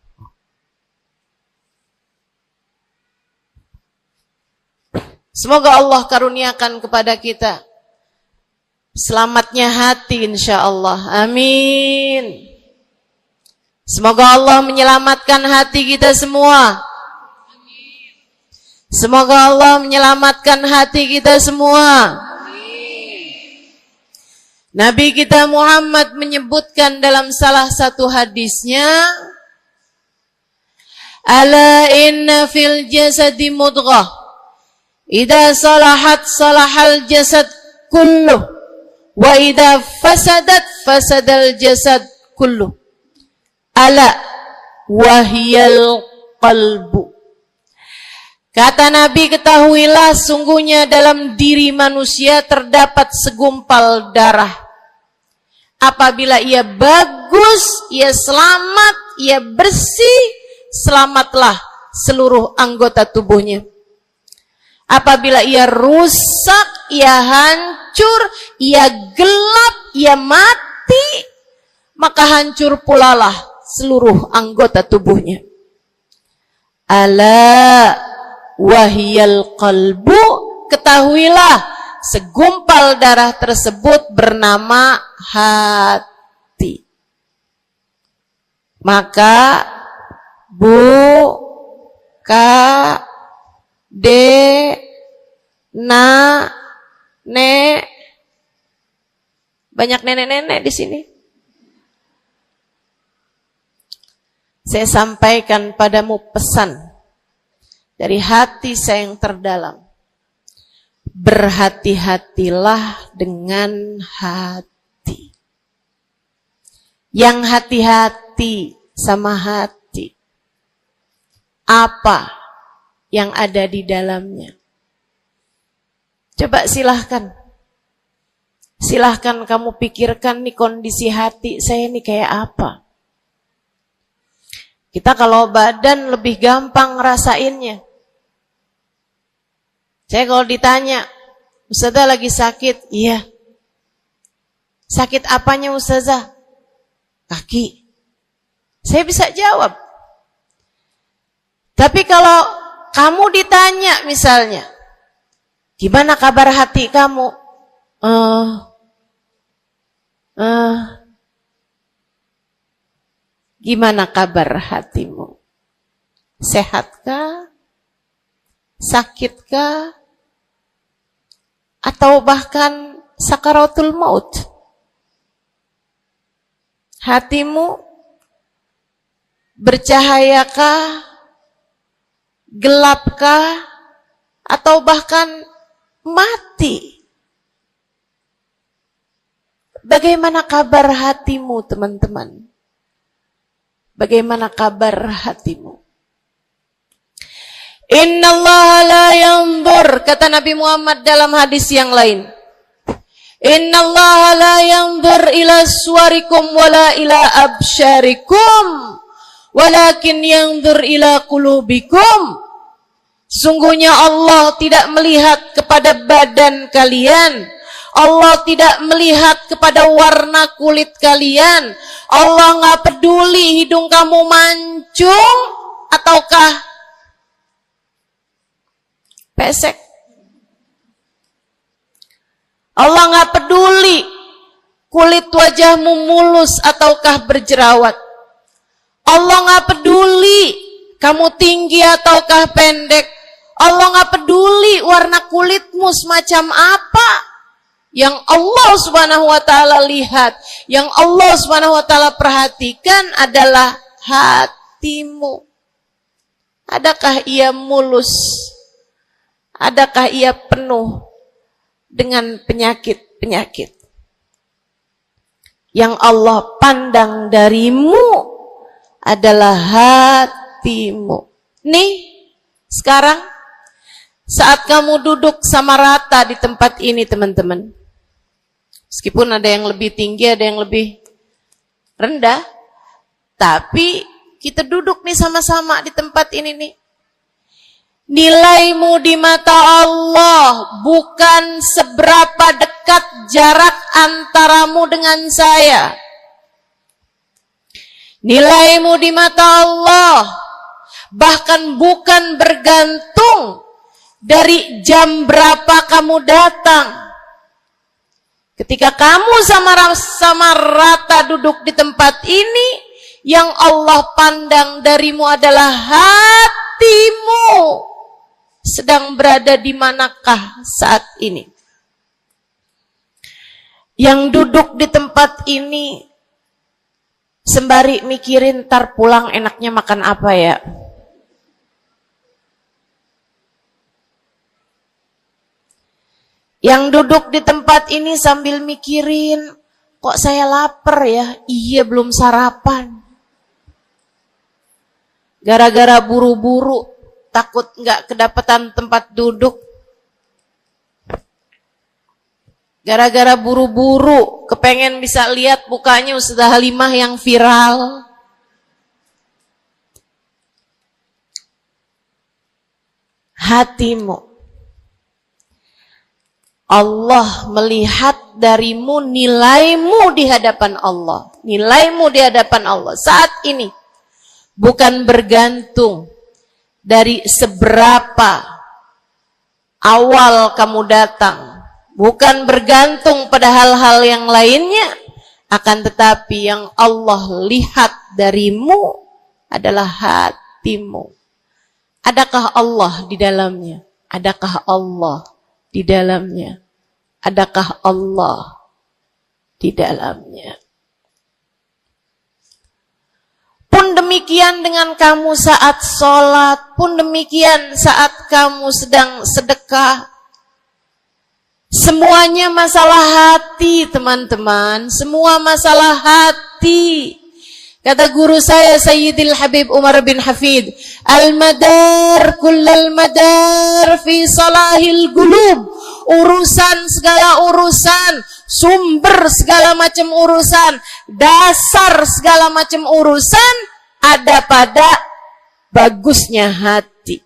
Semoga Allah karuniakan kepada kita selamatnya hati, insyaallah. Amin. Semoga Allah menyelamatkan hati kita semua. Semoga Allah menyelamatkan hati kita semua. Nabi kita Muhammad menyebutkan dalam salah satu hadisnya, ala inna fil jasadi mudghah, idza salahat salahal jasad kulluh, wa idza fasadat fasadal jasad kulluh, ala wahiyal qalbu. Kata Nabi, ketahuilah sungguhnya dalam diri manusia terdapat segumpal darah. Apabila ia bagus, ia selamat, ia bersih, selamatlah seluruh anggota tubuhnya. Apabila ia rusak, ia hancur, ia gelap, ia mati, maka hancur pulalah seluruh anggota tubuhnya. Ala wahiyal qalbu, ketahuilah segumpal darah tersebut bernama hati. Maka bu, ka, de, na, ne, banyak nenek-nenek di sini. Saya sampaikan padamu pesan dari hati saya yang terdalam. Berhati-hatilah dengan hati. Yang hati-hati sama hati, apa yang ada di dalamnya? Coba silahkan kamu pikirkan nih, kondisi hati saya nih kayak apa. Kita kalau badan lebih gampang ngerasainnya. Saya kalau ditanya, Ustazah lagi sakit? Iya. Sakit apanya Ustazah? Kaki. Saya bisa jawab. Tapi kalau kamu ditanya misalnya, gimana kabar hati kamu? Gimana kabar hatimu? Sehatkah? Sakitkah? Atau bahkan sakaratul maut? Hatimu bercahayakah? Gelapkah? Atau bahkan mati? Bagaimana kabar hatimu, teman-teman? Bagaimana kabar hatimu? Innallaha la yanzur, kata Nabi Muhammad dalam hadis yang lain. Innallaha la yanzur ila suwarikum wala ila absyarikum walakin yanzur ila qulubikum. Sungguhnya Allah tidak melihat kepada badan kalian, Allah tidak melihat kepada warna kulit kalian, Allah nggak peduli hidung kamu mancung ataukah pesek. Allah nggak peduli kulit wajahmu mulus ataukah berjerawat. Allah nggak peduli kamu tinggi ataukah pendek. Allah nggak peduli warna kulitmu semacam apa. Yang Allah Subhanahu wa taala lihat, yang Allah Subhanahu wa taala perhatikan adalah hatimu. Adakah ia mulus? Adakah ia penuh dengan penyakit-penyakit? Yang Allah pandang darimu adalah hatimu. Nih, sekarang saat kamu duduk sama rata di tempat ini, teman-teman, meskipun ada yang lebih tinggi, ada yang lebih rendah, tapi kita duduk nih sama-sama di tempat ini nih. Nilaimu di mata Allah bukan seberapa dekat jarak antaramu dengan saya. Nilaimu di mata Allah bahkan bukan bergantung dari jam berapa kamu datang. Ketika kamu sama rata duduk di tempat ini, yang Allah pandang darimu adalah hatimu. Sedang berada di manakah saat ini? Yang duduk di tempat ini sembari mikirin ntar pulang enaknya makan apa ya? Yang duduk di tempat ini sambil mikirin, kok saya lapar ya? Iya, belum sarapan. Gara-gara buru-buru, takut nggak kedapatan tempat duduk. Gara-gara buru-buru, kepengen bisa lihat mukanya Ustazah Halimah yang viral. Hatimu. Allah melihat darimu, nilaimu di hadapan Allah. Nilaimu di hadapan Allah saat ini bukan bergantung dari seberapa awal kamu datang, bukan bergantung pada hal-hal yang lainnya, akan tetapi yang Allah lihat darimu adalah hatimu. Adakah Allah di dalamnya? Adakah Allah di dalamnya? Adakah Allah di dalamnya? Pun demikian dengan kamu saat sholat, pun demikian saat kamu sedang sedekah. Semuanya masalah hati, teman-teman. Semua masalah hati. Kata guru saya Sayyidil Habib Umar bin Hafid, al-madar kullal madar fi salahil gulub. Urusan segala urusan, sumber segala macam urusan, dasar segala macam urusan ada pada bagusnya hati.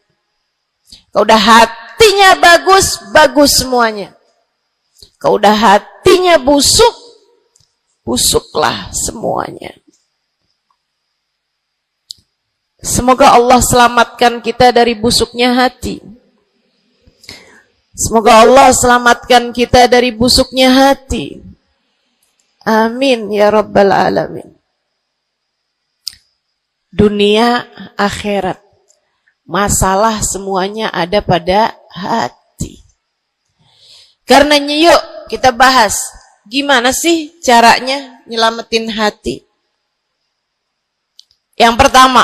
Kalau udah hatinya bagus, bagus semuanya. Kalau udah hatinya busuk, busuklah semuanya. Semoga Allah selamatkan kita dari busuknya hati. Semoga Allah selamatkan kita dari busuknya hati. Amin ya rabbal alamin. Dunia, akhirat, masalah semuanya ada pada hati. Karenanya yuk kita bahas gimana sih caranya nyelamatin hati. Yang pertama,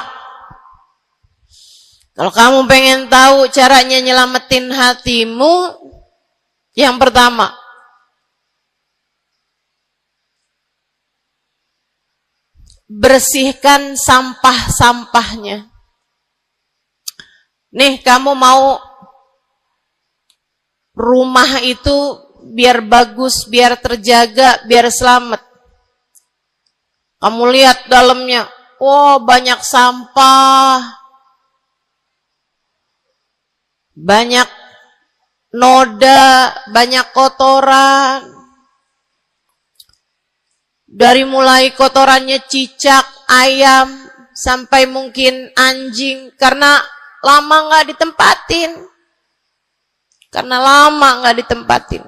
kalau kamu pengen tahu caranya nyelamatin hatimu, yang pertama, bersihkan sampah-sampahnya. Nih, kamu mau rumah itu biar bagus, biar terjaga, biar selamat. Kamu lihat dalamnya, banyak sampah, banyak noda, banyak kotoran. Dari mulai kotorannya cicak, ayam, sampai mungkin anjing, karena lama nggak ditempatin.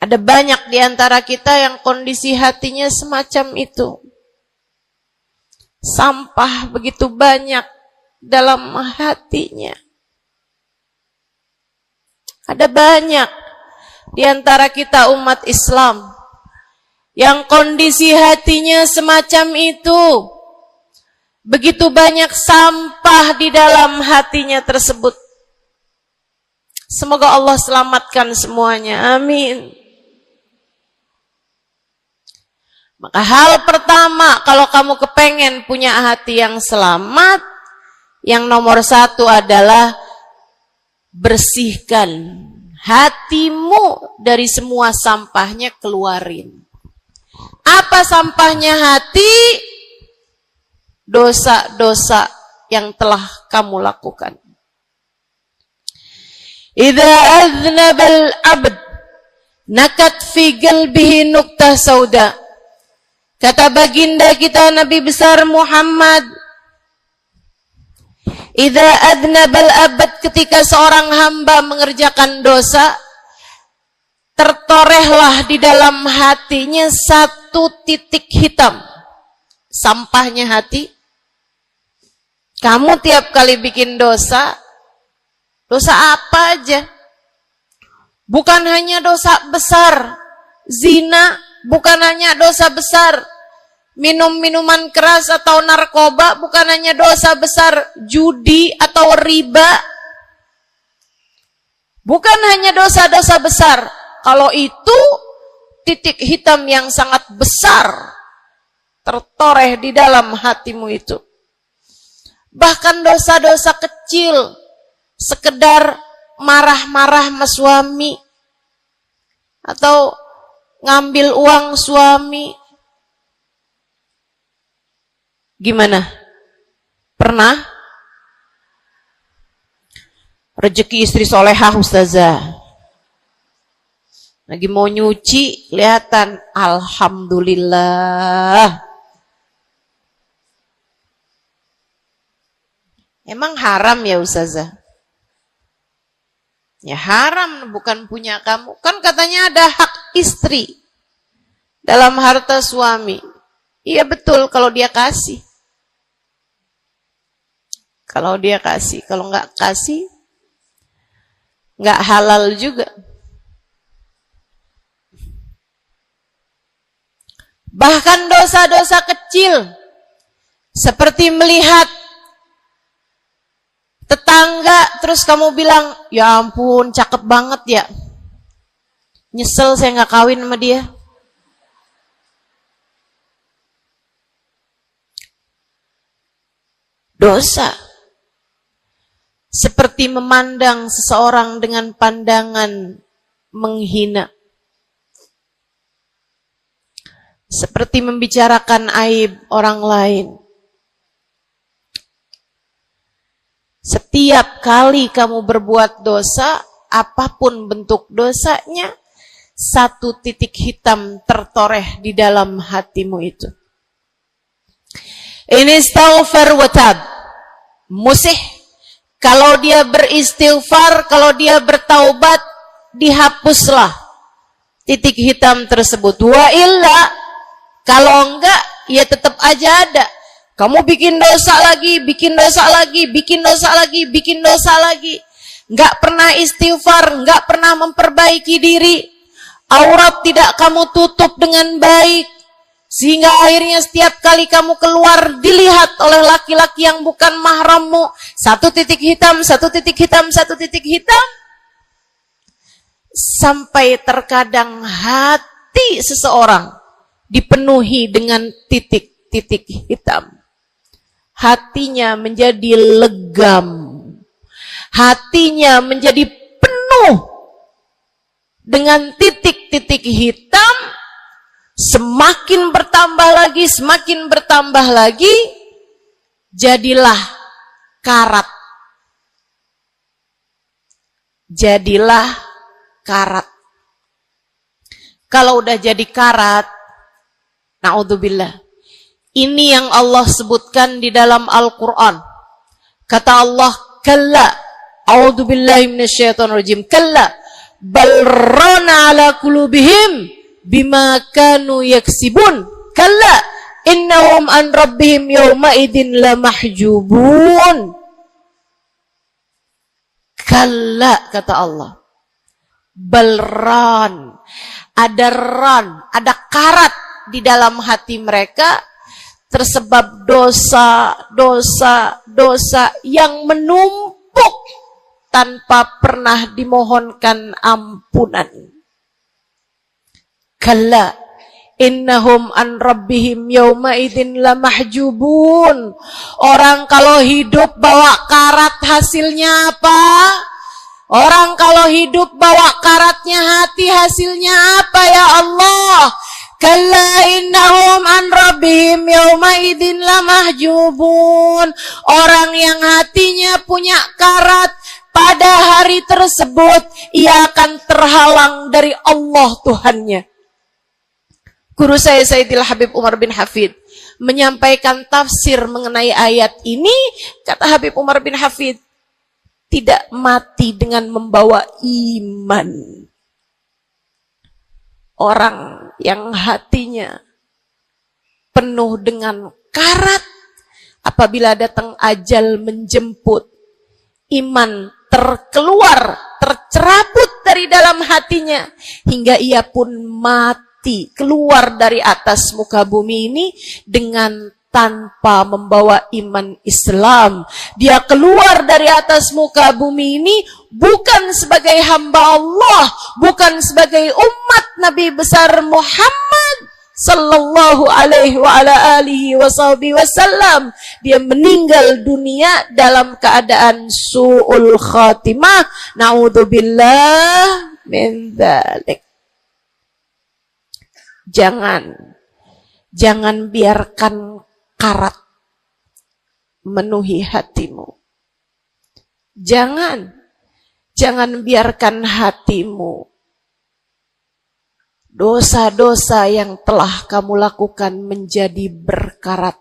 Ada banyak di antara kita yang kondisi hatinya semacam itu. Sampah begitu banyak dalam hatinya. Ada banyak di antara kita umat Islam yang kondisi hatinya semacam itu. Begitu banyak sampah di dalam hatinya tersebut. Semoga Allah selamatkan semuanya. Amin. Maka hal pertama, kalau kamu kepengen punya hati yang selamat, yang nomor satu adalah bersihkan hatimu dari semua sampahnya, keluarin. Apa sampahnya hati? Dosa-dosa yang telah kamu lakukan. Idza aznabal abd nakat fi qalbihi nuqtah sauda. Kata baginda kita Nabi besar Muhammad, idza aznabal abd, ketika seorang hamba mengerjakan dosa, tertorehlah di dalam hatinya satu titik hitam. Sampahnya hati. Kamu tiap kali bikin dosa, dosa apa aja? Bukan hanya dosa besar, zina, bukan hanya dosa besar, minum minuman keras atau narkoba, bukan hanya dosa besar, judi atau riba, bukan hanya dosa-dosa besar. Kalau itu titik hitam yang sangat besar tertoreh di dalam hatimu itu. Bahkan dosa-dosa kecil, sekedar marah-marah sama suami, atau ngambil uang suami. Gimana? Pernah? Rezeki istri solehah ustazah. Lagi mau nyuci, kelihatan, alhamdulillah. Emang haram ya ustazah? Ya haram, bukan punya kamu. Kan katanya ada hak istri dalam harta suami. Iya betul kalau dia kasih. Kalau dia kasih, kalau nggak kasih, nggak halal juga. Bahkan dosa-dosa kecil, seperti melihat tetangga, terus kamu bilang, ya ampun, cakep banget ya. Nyesel saya nggak kawin sama dia. Dosa. Seperti memandang seseorang dengan pandangan menghina. Seperti membicarakan aib orang lain. Setiap kali kamu berbuat dosa, apapun bentuk dosanya, satu titik hitam tertoreh di dalam hatimu itu. Ini istighfar wa tab. Musih, kalau dia beristighfar, kalau dia bertaubat, dihapuslah titik hitam tersebut. Wa illa, kalau enggak, ya tetap aja ada. Kamu bikin dosa lagi, bikin dosa lagi, bikin dosa lagi, bikin dosa lagi. Enggak pernah istighfar, enggak pernah memperbaiki diri. Aurat tidak kamu tutup dengan baik. Sehingga akhirnya setiap kali kamu keluar dilihat oleh laki-laki yang bukan mahrammu. Satu titik hitam, satu titik hitam, satu titik hitam. Sampai terkadang hati seseorang dipenuhi dengan titik-titik hitam. Hatinya menjadi legam. Hatinya menjadi penuh dengan titik-titik hitam, semakin bertambah lagi, jadilah karat. Jadilah karat. Kalau udah jadi karat, na'udzubillah. Ini yang Allah sebutkan di dalam Al-Quran. Kata Allah, kalla, a'udzubillahi minasyaitonirrajim, kalla, bal rana ala qulubihim bima kanu yaksibun, kalla, innahum an rabbihim yawma idin lamahjubun. Kalla, kata Allah, balran, ada karat di dalam hati mereka, tersebab dosa yang menumpuk tanpa pernah dimohonkan ampunan. Kalla, innahum an rabbihim yawma idzin lamahjubun. Orang kalau hidup bawa karat hasilnya apa? Orang kalau hidup bawa karatnya hati hasilnya apa ya Allah? Kalla innahum an rabbihim yawma idzin lamahjubun. Orang yang hatinya punya karat, pada hari tersebut ia akan terhalang dari Allah Tuhannya. Guru saya Sayyidil Habib Umar bin Hafid menyampaikan tafsir mengenai ayat ini. Kata Habib Umar bin Hafid, tidak mati dengan membawa iman. Orang yang hatinya penuh dengan karat, apabila datang ajal menjemput, iman tercerabut dari dalam hatinya, hingga ia pun mati, keluar dari atas muka bumi ini dengan tanpa membawa iman Islam. Dia keluar dari atas muka bumi ini bukan sebagai hamba Allah, bukan sebagai umat Nabi besar Muhammad sallallahu alaihi wa ala alihi wasallam. Dia meninggal dunia dalam keadaan su'ul khatimah. Na'udzubillah min dzalik. Jangan biarkan karat memenuhi hatimu. Jangan biarkan hatimu, dosa-dosa yang telah kamu lakukan menjadi berkarat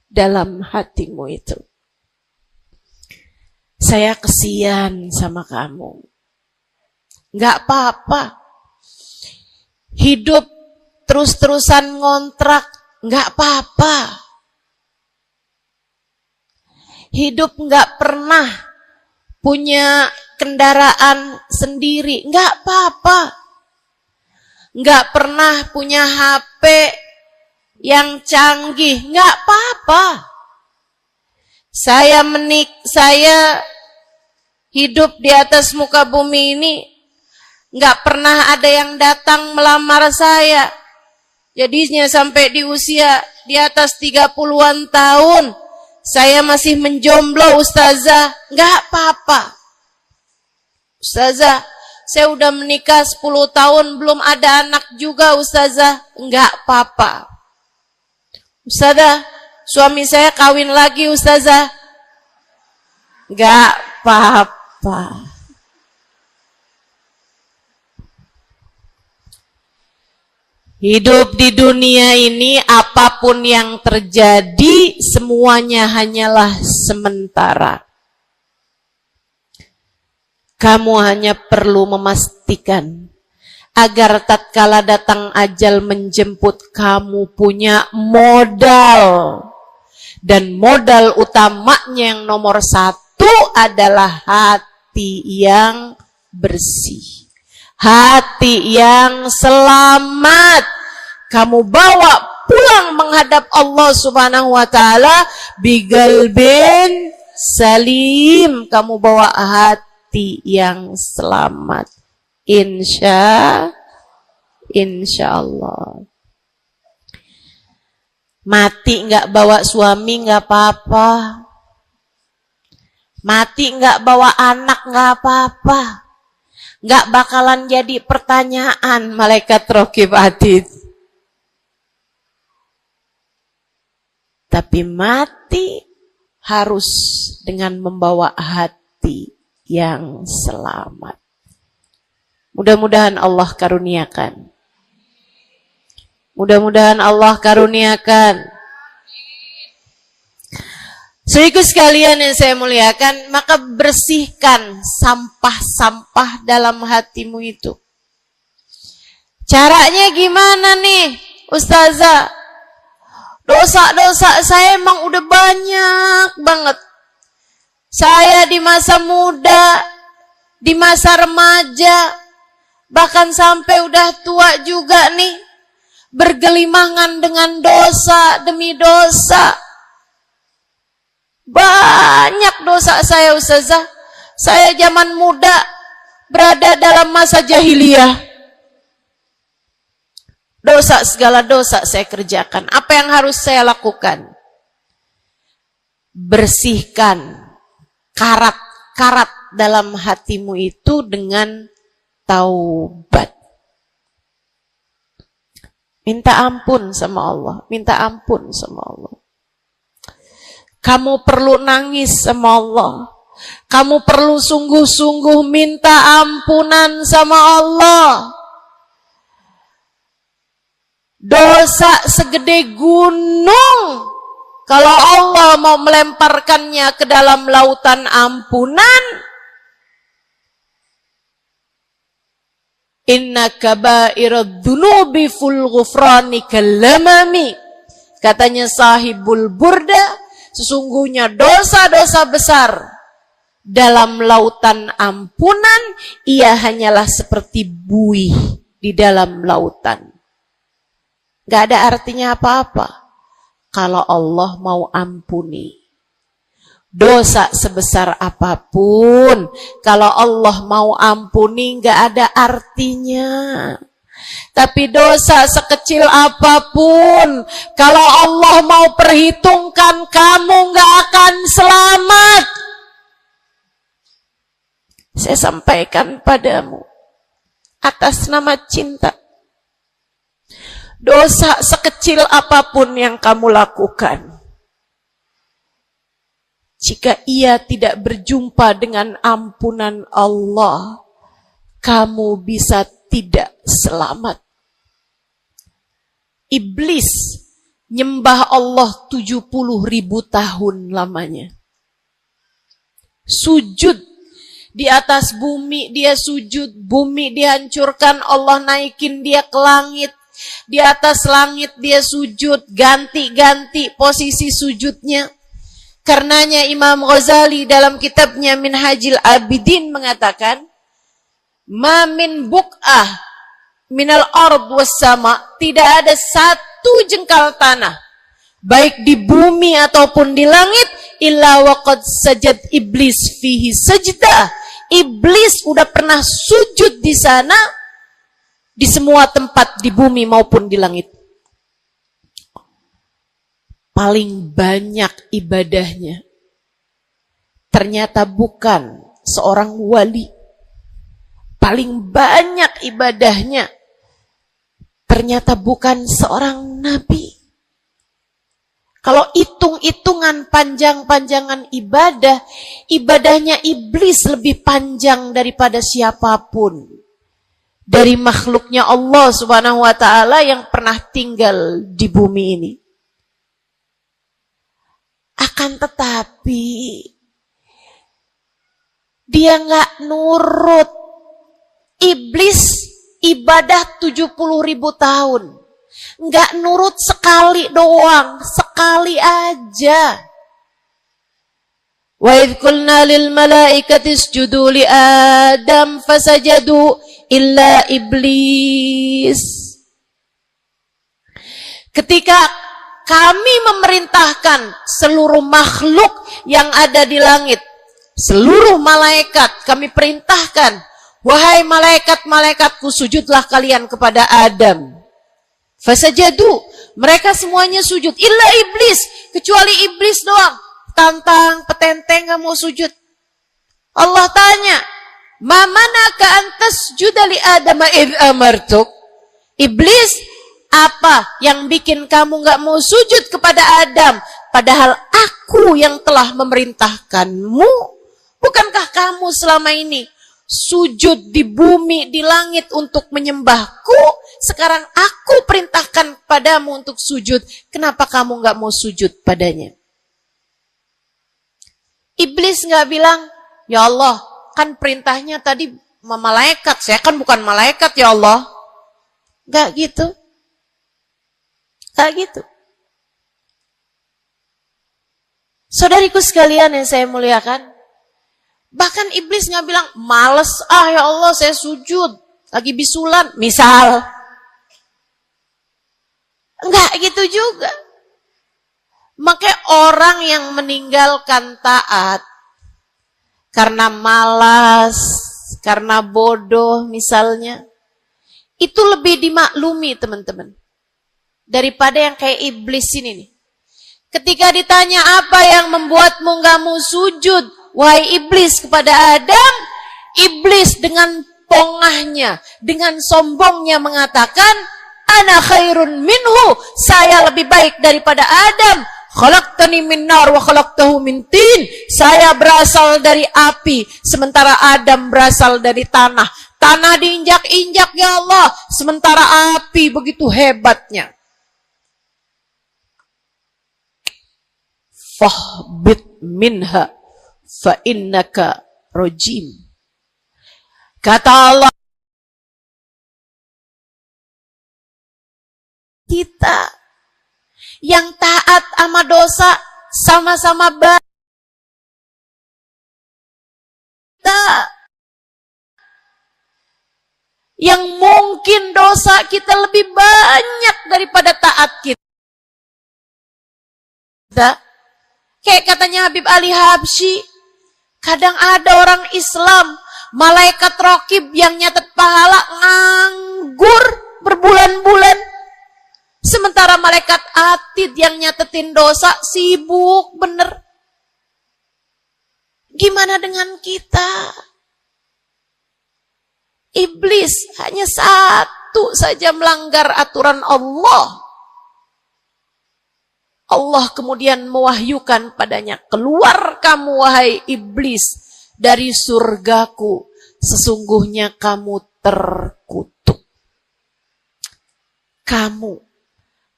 dalam hatimu itu. Saya kesian sama kamu. Enggak apa-apa. Hidup terus-terusan ngontrak, enggak apa-apa. Hidup enggak pernah punya kendaraan sendiri, enggak apa-apa. Enggak pernah punya HP yang canggih, enggak apa-apa. Saya hidup di atas muka bumi ini, enggak pernah ada yang datang melamar saya. Jadinya sampai di usia di atas 30-an tahun, saya masih menjomblo, Ustazah. Enggak apa-apa. Ustazah, saya udah menikah 10 tahun, belum ada anak juga, Ustazah. Enggak apa-apa. Ustazah, suami saya kawin lagi, Ustazah. Enggak apa-apa. Hidup di dunia ini, apapun yang terjadi, semuanya hanyalah sementara. Kamu hanya perlu memastikan agar tatkala datang ajal menjemput, kamu punya modal. Dan modal utamanya yang nomor 1 adalah hati yang bersih. Hati yang selamat. Kamu bawa pulang menghadap Allah Subhanahu wa ta'ala bigalbin salim. Kamu bawa hati yang selamat. Insya Allah. Mati enggak bawa suami enggak apa-apa. Mati enggak bawa anak enggak apa-apa. nggak bakalan jadi pertanyaan malaikat raqib atid. Tapi mati harus dengan membawa hati yang selamat. Mudah-mudahan Allah karuniakan. Mudah-mudahan Allah karuniakan. Saudaraku sekalian yang saya muliakan, maka bersihkan sampah-sampah dalam hatimu itu. Caranya gimana nih, Ustazah? Dosa-dosa saya emang udah banyak banget. Saya di masa muda, di masa remaja, bahkan sampai udah tua juga nih, bergelimangan dengan dosa demi dosa. Banyak dosa saya, Ustazah. Saya zaman muda berada dalam masa jahiliyah. Dosa, segala dosa saya kerjakan. Apa yang harus saya lakukan? Bersihkan karat-karat dalam hatimu itu dengan taubat. Minta ampun sama Allah. Minta ampun sama Allah. Kamu perlu nangis sama Allah. Kamu perlu sungguh-sungguh minta ampunan sama Allah. Dosa segede gunung, kalau Allah mau melemparkannya ke dalam lautan ampunan, inna kaba'irad dunubi ful ghufrani kalamami. Katanya sahibul burda, sesungguhnya dosa-dosa besar dalam lautan ampunan, ia hanyalah seperti buih di dalam lautan. Gak ada artinya apa-apa kalau Allah mau ampuni. Dosa sebesar apapun, kalau Allah mau ampuni gak ada artinya. Tapi dosa sekecil apapun, kalau Allah mau perhitungkan, kamu gak akan selamat. Saya sampaikan padamu atas nama cinta. Dosa sekecil apapun yang kamu lakukan, jika ia tidak berjumpa dengan ampunan Allah, kamu bisa tidak selamat. Iblis nyembah Allah 70.000 tahun lamanya. Sujud di atas bumi, dia sujud, bumi dihancurkan, Allah naikin dia ke langit. Di atas langit dia sujud, ganti-ganti posisi sujudnya. Karenanya Imam Ghazali dalam kitabnya Minhajil Abidin mengatakan, ma min buk'ah minal ard was sama, tidak ada satu jengkal tanah, baik di bumi ataupun di langit, illa waqad sajad iblis fihi sajdah. Iblis udah pernah sujud di sana, di semua tempat di bumi maupun di langit. Paling banyak ibadahnya ternyata bukan seorang wali. Paling banyak ibadahnya ternyata bukan seorang nabi. Kalau hitung-hitungan panjang-panjangan ibadah, ibadahnya iblis lebih panjang daripada siapapun dari makhluknya Allah Subhanahu wa ta'ala yang pernah tinggal di bumi ini. Akan tetapi dia nggak nurut. Iblis ibadah 70.000 tahun, nggak nurut sekali doang, sekali aja. Wa idh qulna lil malaikati isjudu li Adam fasajadu illa iblis. Ketika kami memerintahkan seluruh makhluk yang ada di langit, seluruh malaikat, kami perintahkan, wahai malaikat-malaikatku, sujudlah kalian kepada Adam. Fasajadu, mereka semuanya sujud, illa iblis, kecuali iblis doang. Tantang, petenteng gak mau sujud. Allah tanya, Ma manaka an tasjuda li Adam id amartuk? Iblis, apa yang bikin kamu nggak mau sujud kepada Adam? Padahal aku yang telah memerintahkanmu. Bukankah kamu selama ini sujud di bumi, di langit untuk menyembahku? Sekarang aku perintahkan padamu untuk sujud. Kenapa kamu nggak mau sujud padanya? Iblis nggak bilang, ya Allah, kan perintahnya tadi malaikat. Saya kan bukan malaikat ya Allah. Nggak gitu. Nggak gitu. Saudariku sekalian yang saya muliakan, bahkan iblis nggak bilang, males ya Allah saya sujud, lagi bisulan, misal. Enggak gitu juga. Makanya orang yang meninggalkan taat karena malas, karena bodoh misalnya, itu lebih dimaklumi teman-teman. Daripada yang kayak iblis ini nih. Ketika ditanya apa yang membuatmu gak mau sujud, wahai iblis, kepada Adam, iblis dengan pongahnya, dengan sombongnya mengatakan, ana khairun minhu, saya lebih baik daripada Adam. Khalaqtani min nar wa khalaqtahu min tin. Saya berasal dari api, sementara Adam berasal dari tanah. Tanah diinjak-injak ya Allah, sementara api begitu hebatnya. Fahbit minha fa innaka rajim. Kata Allah, kita yang taat sama dosa sama-sama baik. Yang mungkin dosa kita lebih banyak daripada taat kita. Kayak katanya Habib Ali Habsyi, kadang ada orang Islam, malaikat raqib yang nyatet pahala nganggur berbulan-bulan. Sementara malaikat atid yang nyatetin dosa sibuk bener. Gimana dengan kita? Iblis hanya satu saja melanggar aturan Allah. Allah kemudian mewahyukan padanya, keluar kamu wahai iblis dari surgaku, sesungguhnya kamu terkutuk. Kamu,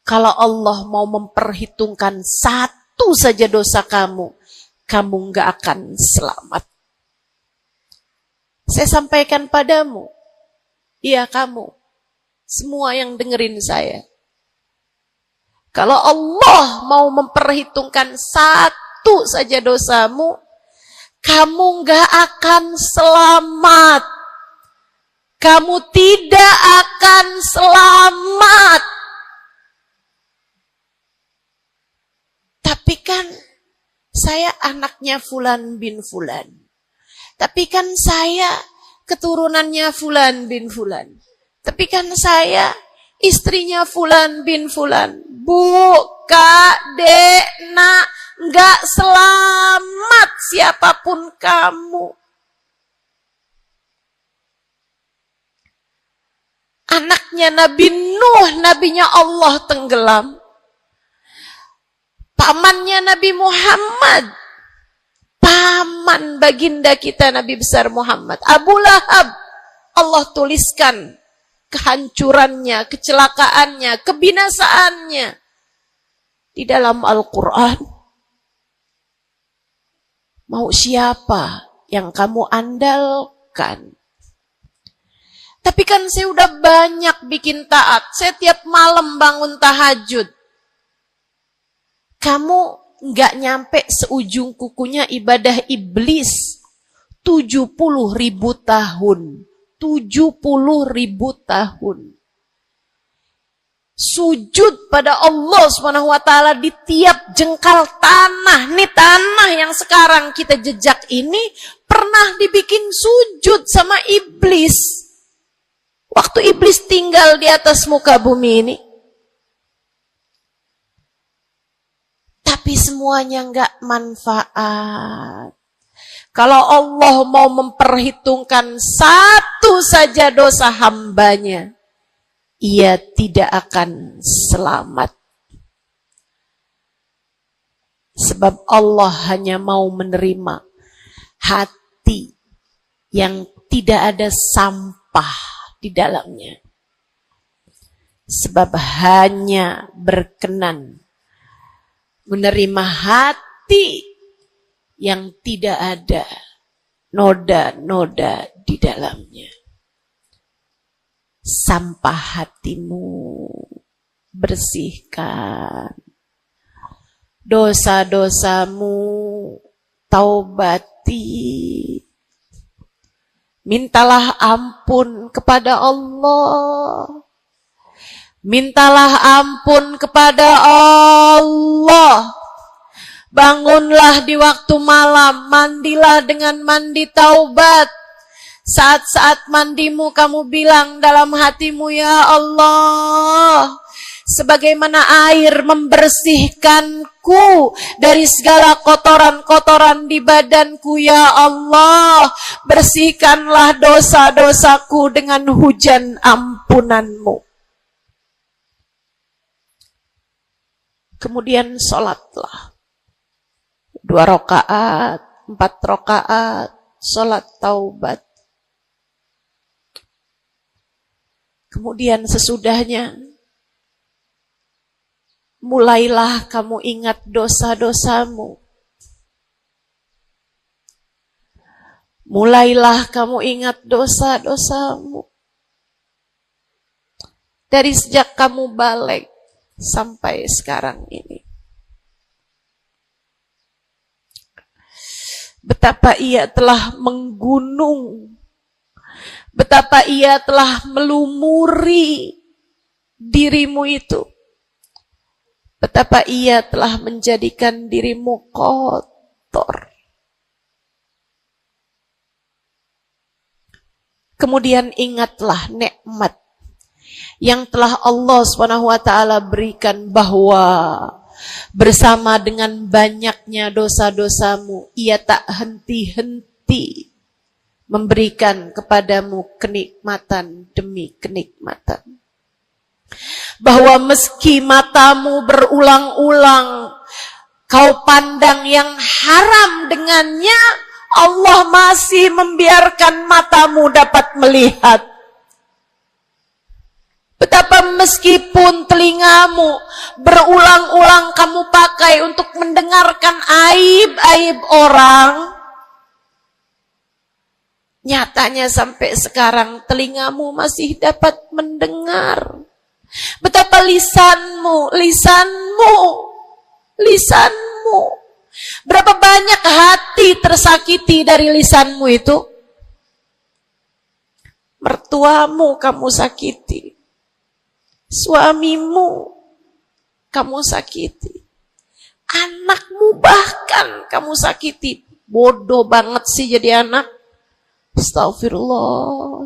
kalau Allah mau memperhitungkan satu saja dosa kamu, kamu nggak akan selamat. Saya sampaikan padamu, iya kamu, semua yang dengerin saya. Kalau Allah mau memperhitungkan satu saja dosamu, kamu nggak akan selamat. Kamu tidak akan selamat. Tapi kan saya anaknya Fulan bin Fulan. Tapi kan saya keturunannya Fulan bin Fulan. Tapi kan saya istrinya Fulan bin Fulan. Bu, Kak, Dek, Nak, nggak selamat siapapun kamu. Anaknya Nabi Nuh, nabinya Allah tenggelam. Pamannya Nabi Muhammad, paman baginda kita Nabi besar Muhammad, Abu Lahab, Allah tuliskan kehancurannya, kecelakaannya, kebinasaannya di dalam Al-Quran. Mau siapa yang kamu andalkan? Tapi kan saya udah banyak bikin taat. Saya tiap malam bangun tahajud. Kamu nggak nyampe seujung kukunya ibadah iblis. 70.000 tahun. 70.000 tahun. Sujud pada Allah SWT di tiap jengkal tanah. Nih tanah yang sekarang kita jejak ini pernah dibikin sujud sama iblis. Waktu iblis tinggal di atas muka bumi ini. Tapi semuanya nggak manfaat. Kalau Allah mau memperhitungkan satu saja dosa hambanya, ia tidak akan selamat. Sebab Allah hanya mau menerima hati yang tidak ada sampah di dalamnya. Sebab hanya berkenan menerima hati yang tidak ada noda-noda di dalamnya. Sampah hatimu bersihkan, dosa-dosamu taubati, mintalah ampun kepada Allah, mintalah ampun kepada Allah. Bangunlah di waktu malam, mandilah dengan mandi taubat. Saat-saat mandimu kamu bilang dalam hatimu, ya Allah, sebagaimana air membersihkanku dari segala kotoran-kotoran di badanku, ya Allah, bersihkanlah dosa-dosaku dengan hujan ampunanmu. Kemudian sholatlah. 2 rakaat, 4 rakaat, sholat taubat. Kemudian sesudahnya, mulailah kamu ingat dosa-dosamu. Mulailah kamu ingat dosa-dosamu. Dari sejak kamu balik sampai sekarang ini. Betapa ia telah menggunung, betapa ia telah melumuri dirimu itu, betapa ia telah menjadikan dirimu kotor. Kemudian ingatlah nikmat yang telah Allah SWT berikan, bahwa bersama dengan banyaknya dosa-dosamu, ia tak henti-henti memberikan kepadamu kenikmatan demi kenikmatan. Bahwa meski matamu berulang-ulang kau pandang yang haram dengannya, Allah masih membiarkan matamu dapat melihat. Betapa meskipun telingamu berulang-ulang kamu pakai untuk mendengarkan aib-aib orang, nyatanya sampai sekarang telingamu masih dapat mendengar. Betapa lisanmu, berapa banyak hati tersakiti dari lisanmu itu. Mertuamu kamu sakiti, suamimu kamu sakiti, anakmu bahkan kamu sakiti. Bodoh banget sih jadi anak. Astagfirullah.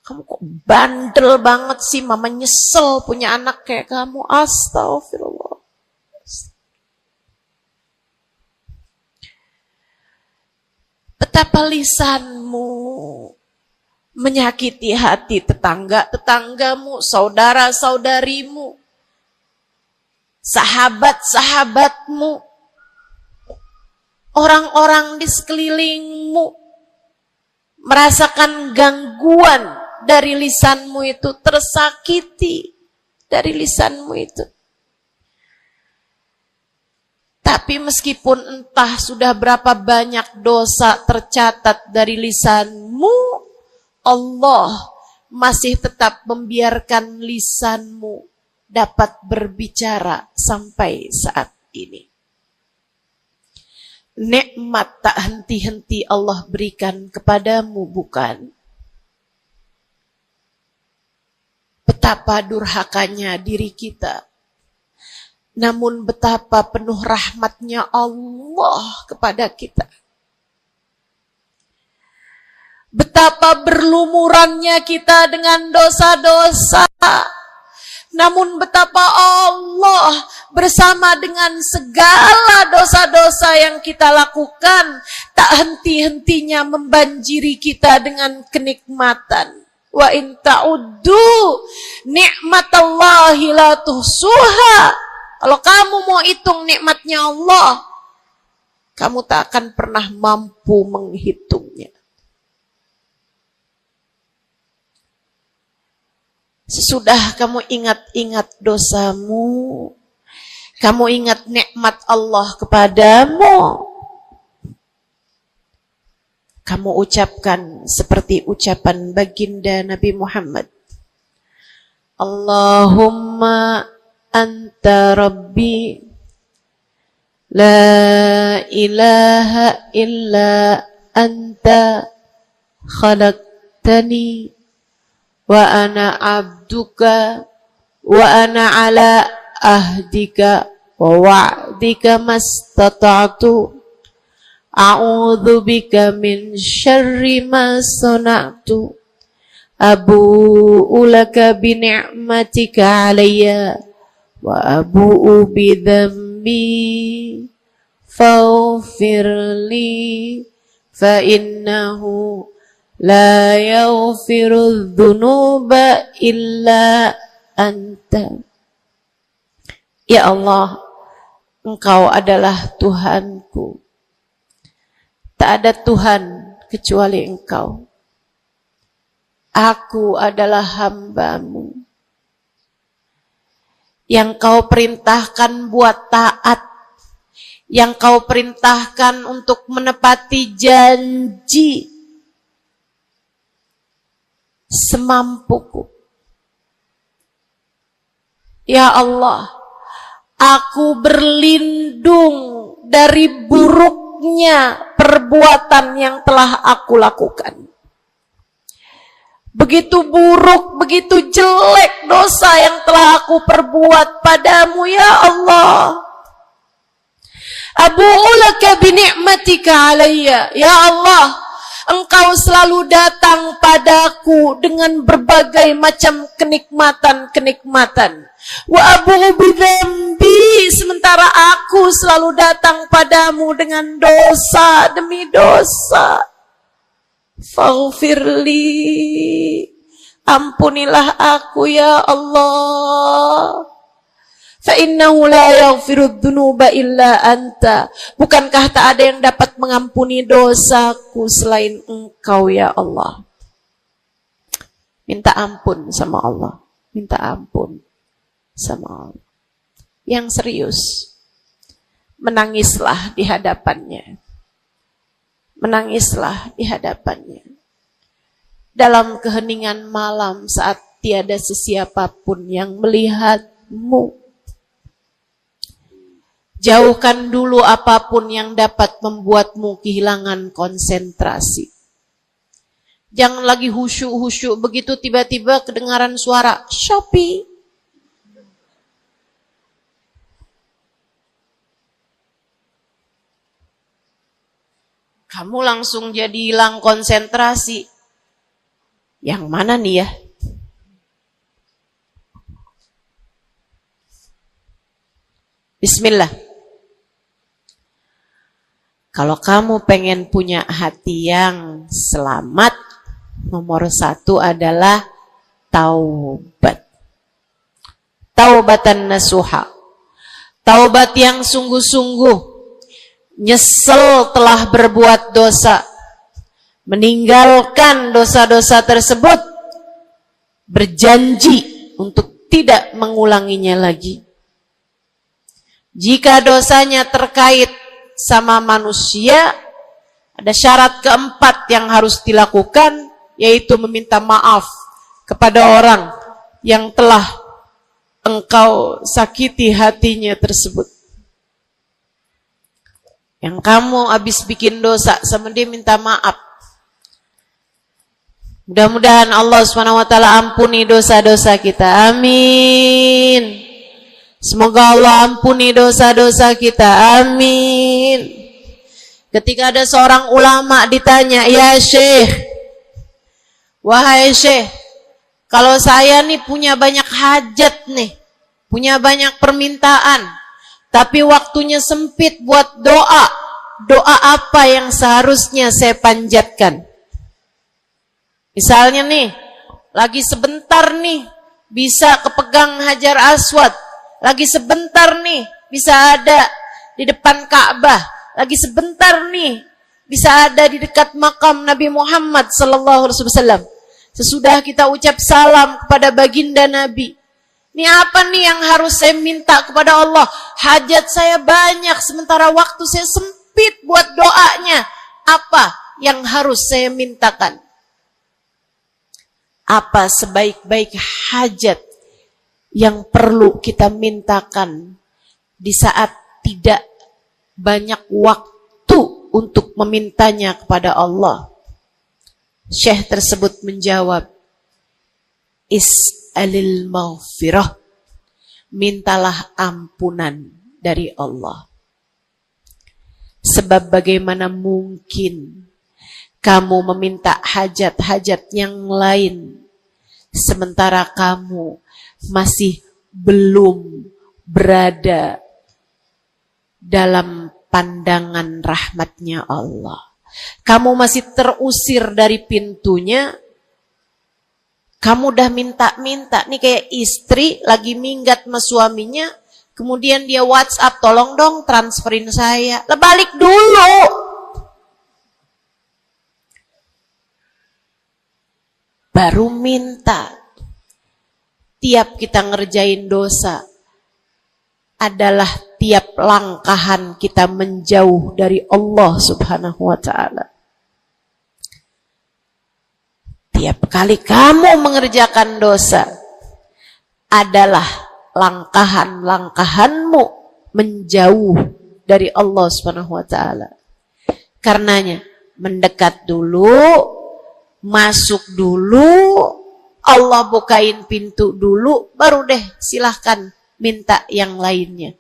Kamu kok bandel banget sih, mama nyesel punya anak kayak kamu. Astagfirullah. Betapa lisanmu menyakiti hati tetanggamu, saudara-saudarimu, sahabat-sahabatmu, orang-orang di sekelilingmu, merasakan gangguan dari lisanmu itu, tersakiti dari lisanmu itu. Tapi meskipun entah sudah berapa banyak dosa tercatat dari lisanmu, Allah masih tetap membiarkan lisanmu dapat berbicara sampai saat ini. Nikmat tak henti-henti Allah berikan kepadamu, bukan? Betapa durhakanya diri kita. Namun betapa penuh rahmatnya Allah kepada kita. Betapa berlumurannya kita dengan dosa-dosa. Namun betapa Allah bersama dengan segala dosa-dosa yang kita lakukan, tak henti-hentinya membanjiri kita dengan kenikmatan. Wa in ta'uddu ni'matallahi la tuhsuha. Kalau kamu mau hitung nikmatnya Allah, kamu tak akan pernah mampu menghitungnya. Sesudah kamu ingat-ingat dosamu, kamu ingat nikmat Allah kepadamu, kamu ucapkan seperti ucapan baginda Nabi Muhammad. Allahumma anta rabbi, la ilaha illa anta khalaqtani wa ana abduka wa ana ala ahdika wa wa'dika mastata'tu a'udzu bika min syarri ma sana'tu abu'u laka bi ni'matika 'alayya wa abu'u bi dhanbi faghfir li fa innahu la yaghfiru dzunuba illa anta. Ya Allah, Engkau adalah Tuhanku. Tak ada Tuhan kecuali Engkau. Aku adalah hamba-Mu yang Kau perintahkan buat taat, yang Kau perintahkan untuk menepati janji semampuku. Ya Allah, aku berlindung dari buruknya perbuatan yang telah aku lakukan. Begitu buruk, begitu jelek dosa yang telah aku perbuat padamu, ya Allah. Abu'u laka bi ni'matika 'alayya. Ya Allah, Engkau selalu datang padaku dengan berbagai macam kenikmatan-kenikmatan. Wa abu'u bidzambi, sementara aku selalu datang padamu dengan dosa demi dosa. Faghfirli, ampunilah aku ya Allah. Fa innahu la yaghfiru dzunuba illa anta. Bukankah tak ada yang dapat mengampuni dosaku selain Engkau ya Allah. Minta ampun sama Allah. Minta ampun sama Allah. Yang serius, menangislah di hadapannya. Menangislah di hadapannya. Dalam keheningan malam saat tiada sesiapapun yang melihatmu. Jauhkan dulu apapun yang dapat membuatmu kehilangan konsentrasi. Jangan lagi khusyuk-khusyuk begitu tiba-tiba kedengaran suara Shopee. Kamu langsung jadi hilang konsentrasi. Yang mana nih ya? Bismillah. Kalau kamu pengen punya hati yang selamat, nomor 1 adalah taubat. Taubatan nasuha. Taubat yang sungguh-sungguh. Nyesel telah berbuat dosa. Meninggalkan dosa-dosa tersebut. Berjanji untuk tidak mengulanginya lagi. Jika dosanya terkait sama manusia, ada syarat keempat yang harus dilakukan, yaitu meminta maaf kepada orang yang telah engkau sakiti hatinya tersebut. Yang kamu habis bikin dosa sama dia, minta maaf. Mudah-mudahan Allah SWT ampuni dosa-dosa kita. Amin. Semoga Allah ampuni dosa-dosa kita. Amin. Ketika ada seorang ulama ditanya, ya Syekh, wahai Syekh, Kalau saya nih punya banyak hajat nih, punya banyak permintaan, tapi waktunya sempit buat doa. Doa apa yang seharusnya saya panjatkan? Misalnya nih, lagi sebentar nih bisa kepegang Hajar Aswad, lagi sebentar nih bisa ada di depan Ka'bah, lagi sebentar nih bisa ada di dekat makam Nabi Muhammad sallallahu alaihi wasallam. Sesudah kita ucap salam kepada baginda Nabi, ini apa nih yang harus saya minta kepada Allah? Hajat saya banyak, sementara waktu saya sempit buat doanya. Apa yang harus saya mintakan? Apa sebaik-baik hajat yang perlu kita mintakan di saat tidak banyak waktu untuk memintanya kepada Allah? Syekh tersebut menjawab, is'alil maghfirah, mintalah ampunan dari Allah. Sebab bagaimana mungkin kamu meminta hajat-hajat yang lain sementara kamu masih belum berada dalam pandangan rahmatnya Allah. Kamu masih terusir dari pintunya. Kamu udah minta-minta. Nih kayak istri lagi minggat sama suaminya. Kemudian dia WhatsApp, tolong dong transferin saya. Lah balik dulu. Baru minta. Tiap kita ngerjain dosa adalah tiap langkahan kita menjauh dari Allah Subhanahu wa ta'ala. Tiap kali kamu mengerjakan dosa adalah langkahan-langkahanmu menjauh dari Allah Subhanahu wa ta'ala. Karenanya mendekat dulu, masuk dulu, Allah bukain pintu dulu, baru deh silahkan minta yang lainnya.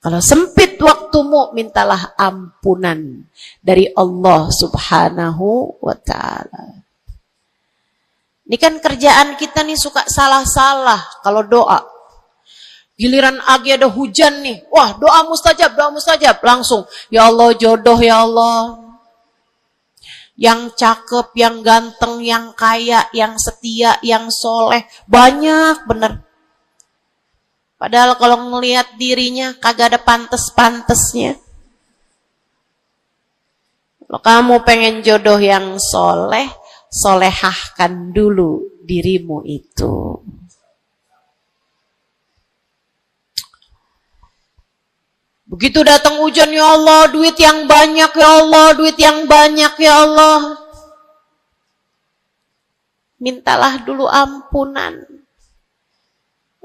Kalau sempit waktumu, mintalah ampunan dari Allah Subhanahu wa ta'ala. Ini kan kerjaan kita nih suka salah-salah kalau doa. Giliran lagi ada hujan nih, wah doa mustajab, langsung. Ya Allah jodoh ya Allah. Yang cakep, yang ganteng, yang kaya, yang setia, yang soleh. Banyak bener. Padahal kalau ngelihat dirinya kagak ada pantes-pantesnya. Kalau kamu pengen jodoh yang soleh, solehahkan dulu dirimu itu. Begitu datang hujan, ya Allah, duit yang banyak ya Allah, duit yang banyak ya Allah. Mintalah dulu ampunan.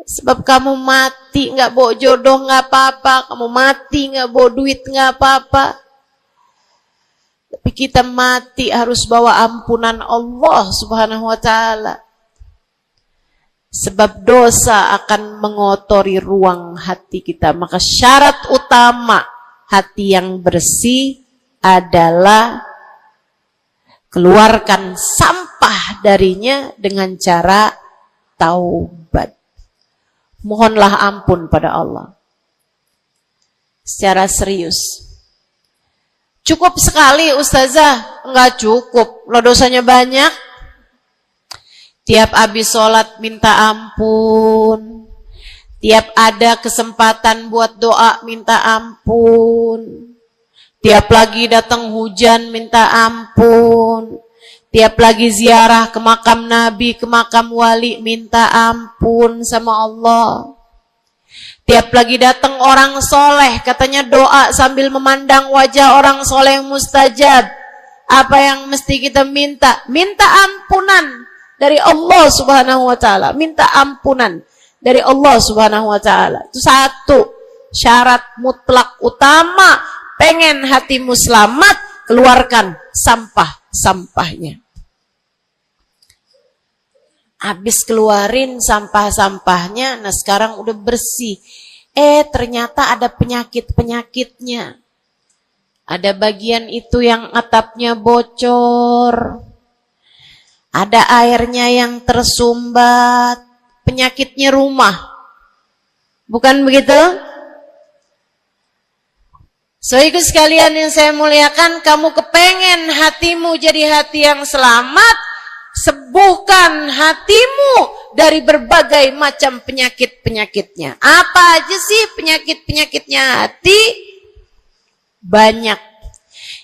Sebab kamu mati gak bawa jodoh gak apa-apa, kamu mati gak bawa duit gak apa-apa. Tapi kita mati harus bawa ampunan Allah Subhanahu wa ta'ala. Sebab dosa akan mengotori ruang hati kita. Maka syarat utama hati yang bersih adalah keluarkan sampah darinya dengan cara taubat. Mohonlah ampun pada Allah. Secara serius. Cukup sekali ustazah? Enggak cukup. Lo dosanya banyak. Tiap habis sholat minta ampun. Tiap ada kesempatan buat doa minta ampun. Tiap lagi datang hujan minta ampun. Tiap lagi ziarah ke makam Nabi, ke makam wali, minta ampun sama Allah. Tiap lagi datang orang soleh, katanya doa sambil memandang wajah orang soleh mustajab. Apa yang mesti kita minta? Minta ampunan dari Allah Subhanahu wa ta'ala. Minta ampunan dari Allah Subhanahu wa ta'ala. Itu satu syarat mutlak utama. Pengen hatimu selamat, keluarkan sampah-sampahnya. Habis keluarin sampah-sampahnya, nah sekarang udah bersih. Ternyata ada penyakit-penyakitnya. Ada bagian itu yang atapnya bocor. ada airnya yang tersumbat, penyakitnya rumah. Bukan begitu? Saudaraku sekalian yang saya muliakan, kamu kepengen hatimu jadi hati yang selamat, sembuhkan hatimu dari berbagai macam penyakit-penyakitnya. Apa aja sih penyakit-penyakitnya hati? Banyak.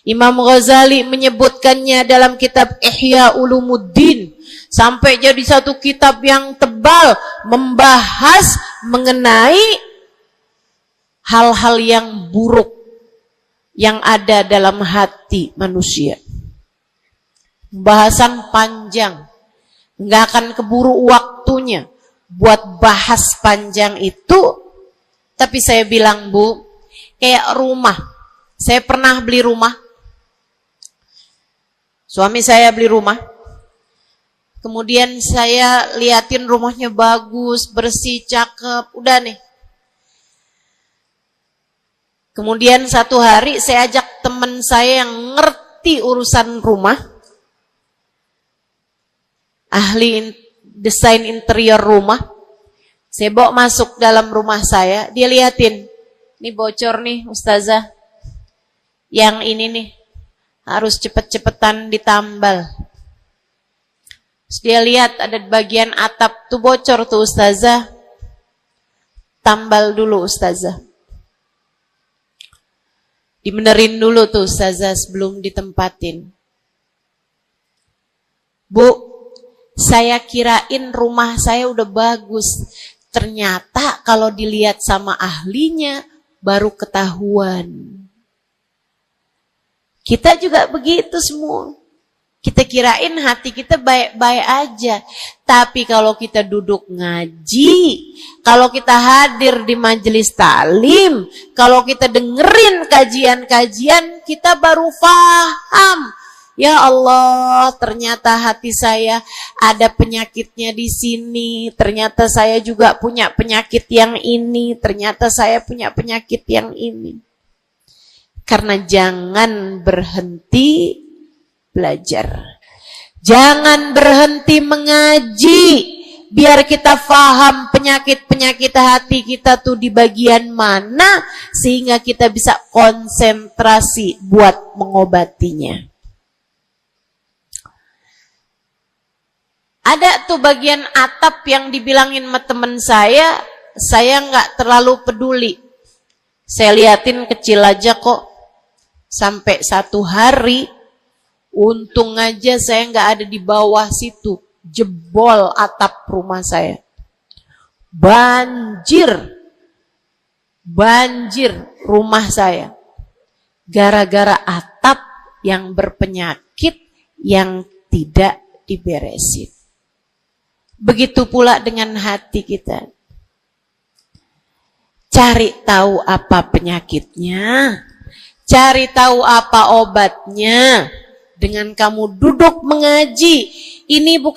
Imam Ghazali menyebutkannya dalam kitab Ihya Ulumuddin. Sampai jadi satu kitab yang tebal membahas mengenai hal-hal yang buruk yang ada dalam hati manusia. Pembahasan panjang, nggak akan keburu waktunya buat bahas panjang itu. Tapi saya bilang, Bu, kayak rumah. Saya pernah beli rumah. Suami saya beli rumah. Kemudian saya liatin rumahnya bagus, bersih, cakep, udah nih. Kemudian satu hari saya ajak teman saya yang ngerti urusan rumah, ahli desain interior rumah. Saya bawa masuk dalam rumah saya, dia liatin, ini bocor nih Ustazah, yang ini nih harus cepet-cepetan ditambal. Terus dia lihat ada bagian atap tuh bocor tuh Ustazah, tambal dulu Ustazah. Dibenerin dulu tuh Ustazah sebelum ditempatin. Bu, saya kirain rumah saya udah bagus. Ternyata kalau dilihat sama ahlinya baru ketahuan. Kita juga begitu semua. Kita kirain hati kita baik-baik aja. Tapi kalau kita duduk ngaji, kalau kita hadir di majelis taklim, kalau kita dengerin kajian-kajian, kita baru paham. Ya Allah, ternyata hati saya ada penyakitnya di sini. Ternyata saya juga punya penyakit yang ini. Ternyata saya punya penyakit yang ini. Karena jangan berhenti belajar. Jangan berhenti mengaji. Biar kita paham penyakit-penyakit hati kita tuh di bagian mana. Sehingga kita bisa konsentrasi buat mengobatinya. Ada tuh bagian atap yang dibilangin sama temen saya nggak terlalu peduli. Saya liatin kecil aja kok. Sampai satu hari, untung aja saya nggak ada di bawah situ, jebol atap rumah saya. Banjir rumah saya. Gara-gara atap yang berpenyakit yang tidak diberesin. Begitu pula dengan hati kita. Cari tahu apa penyakitnya. Cari tahu apa obatnya. Dengan kamu duduk mengaji. Ini bukan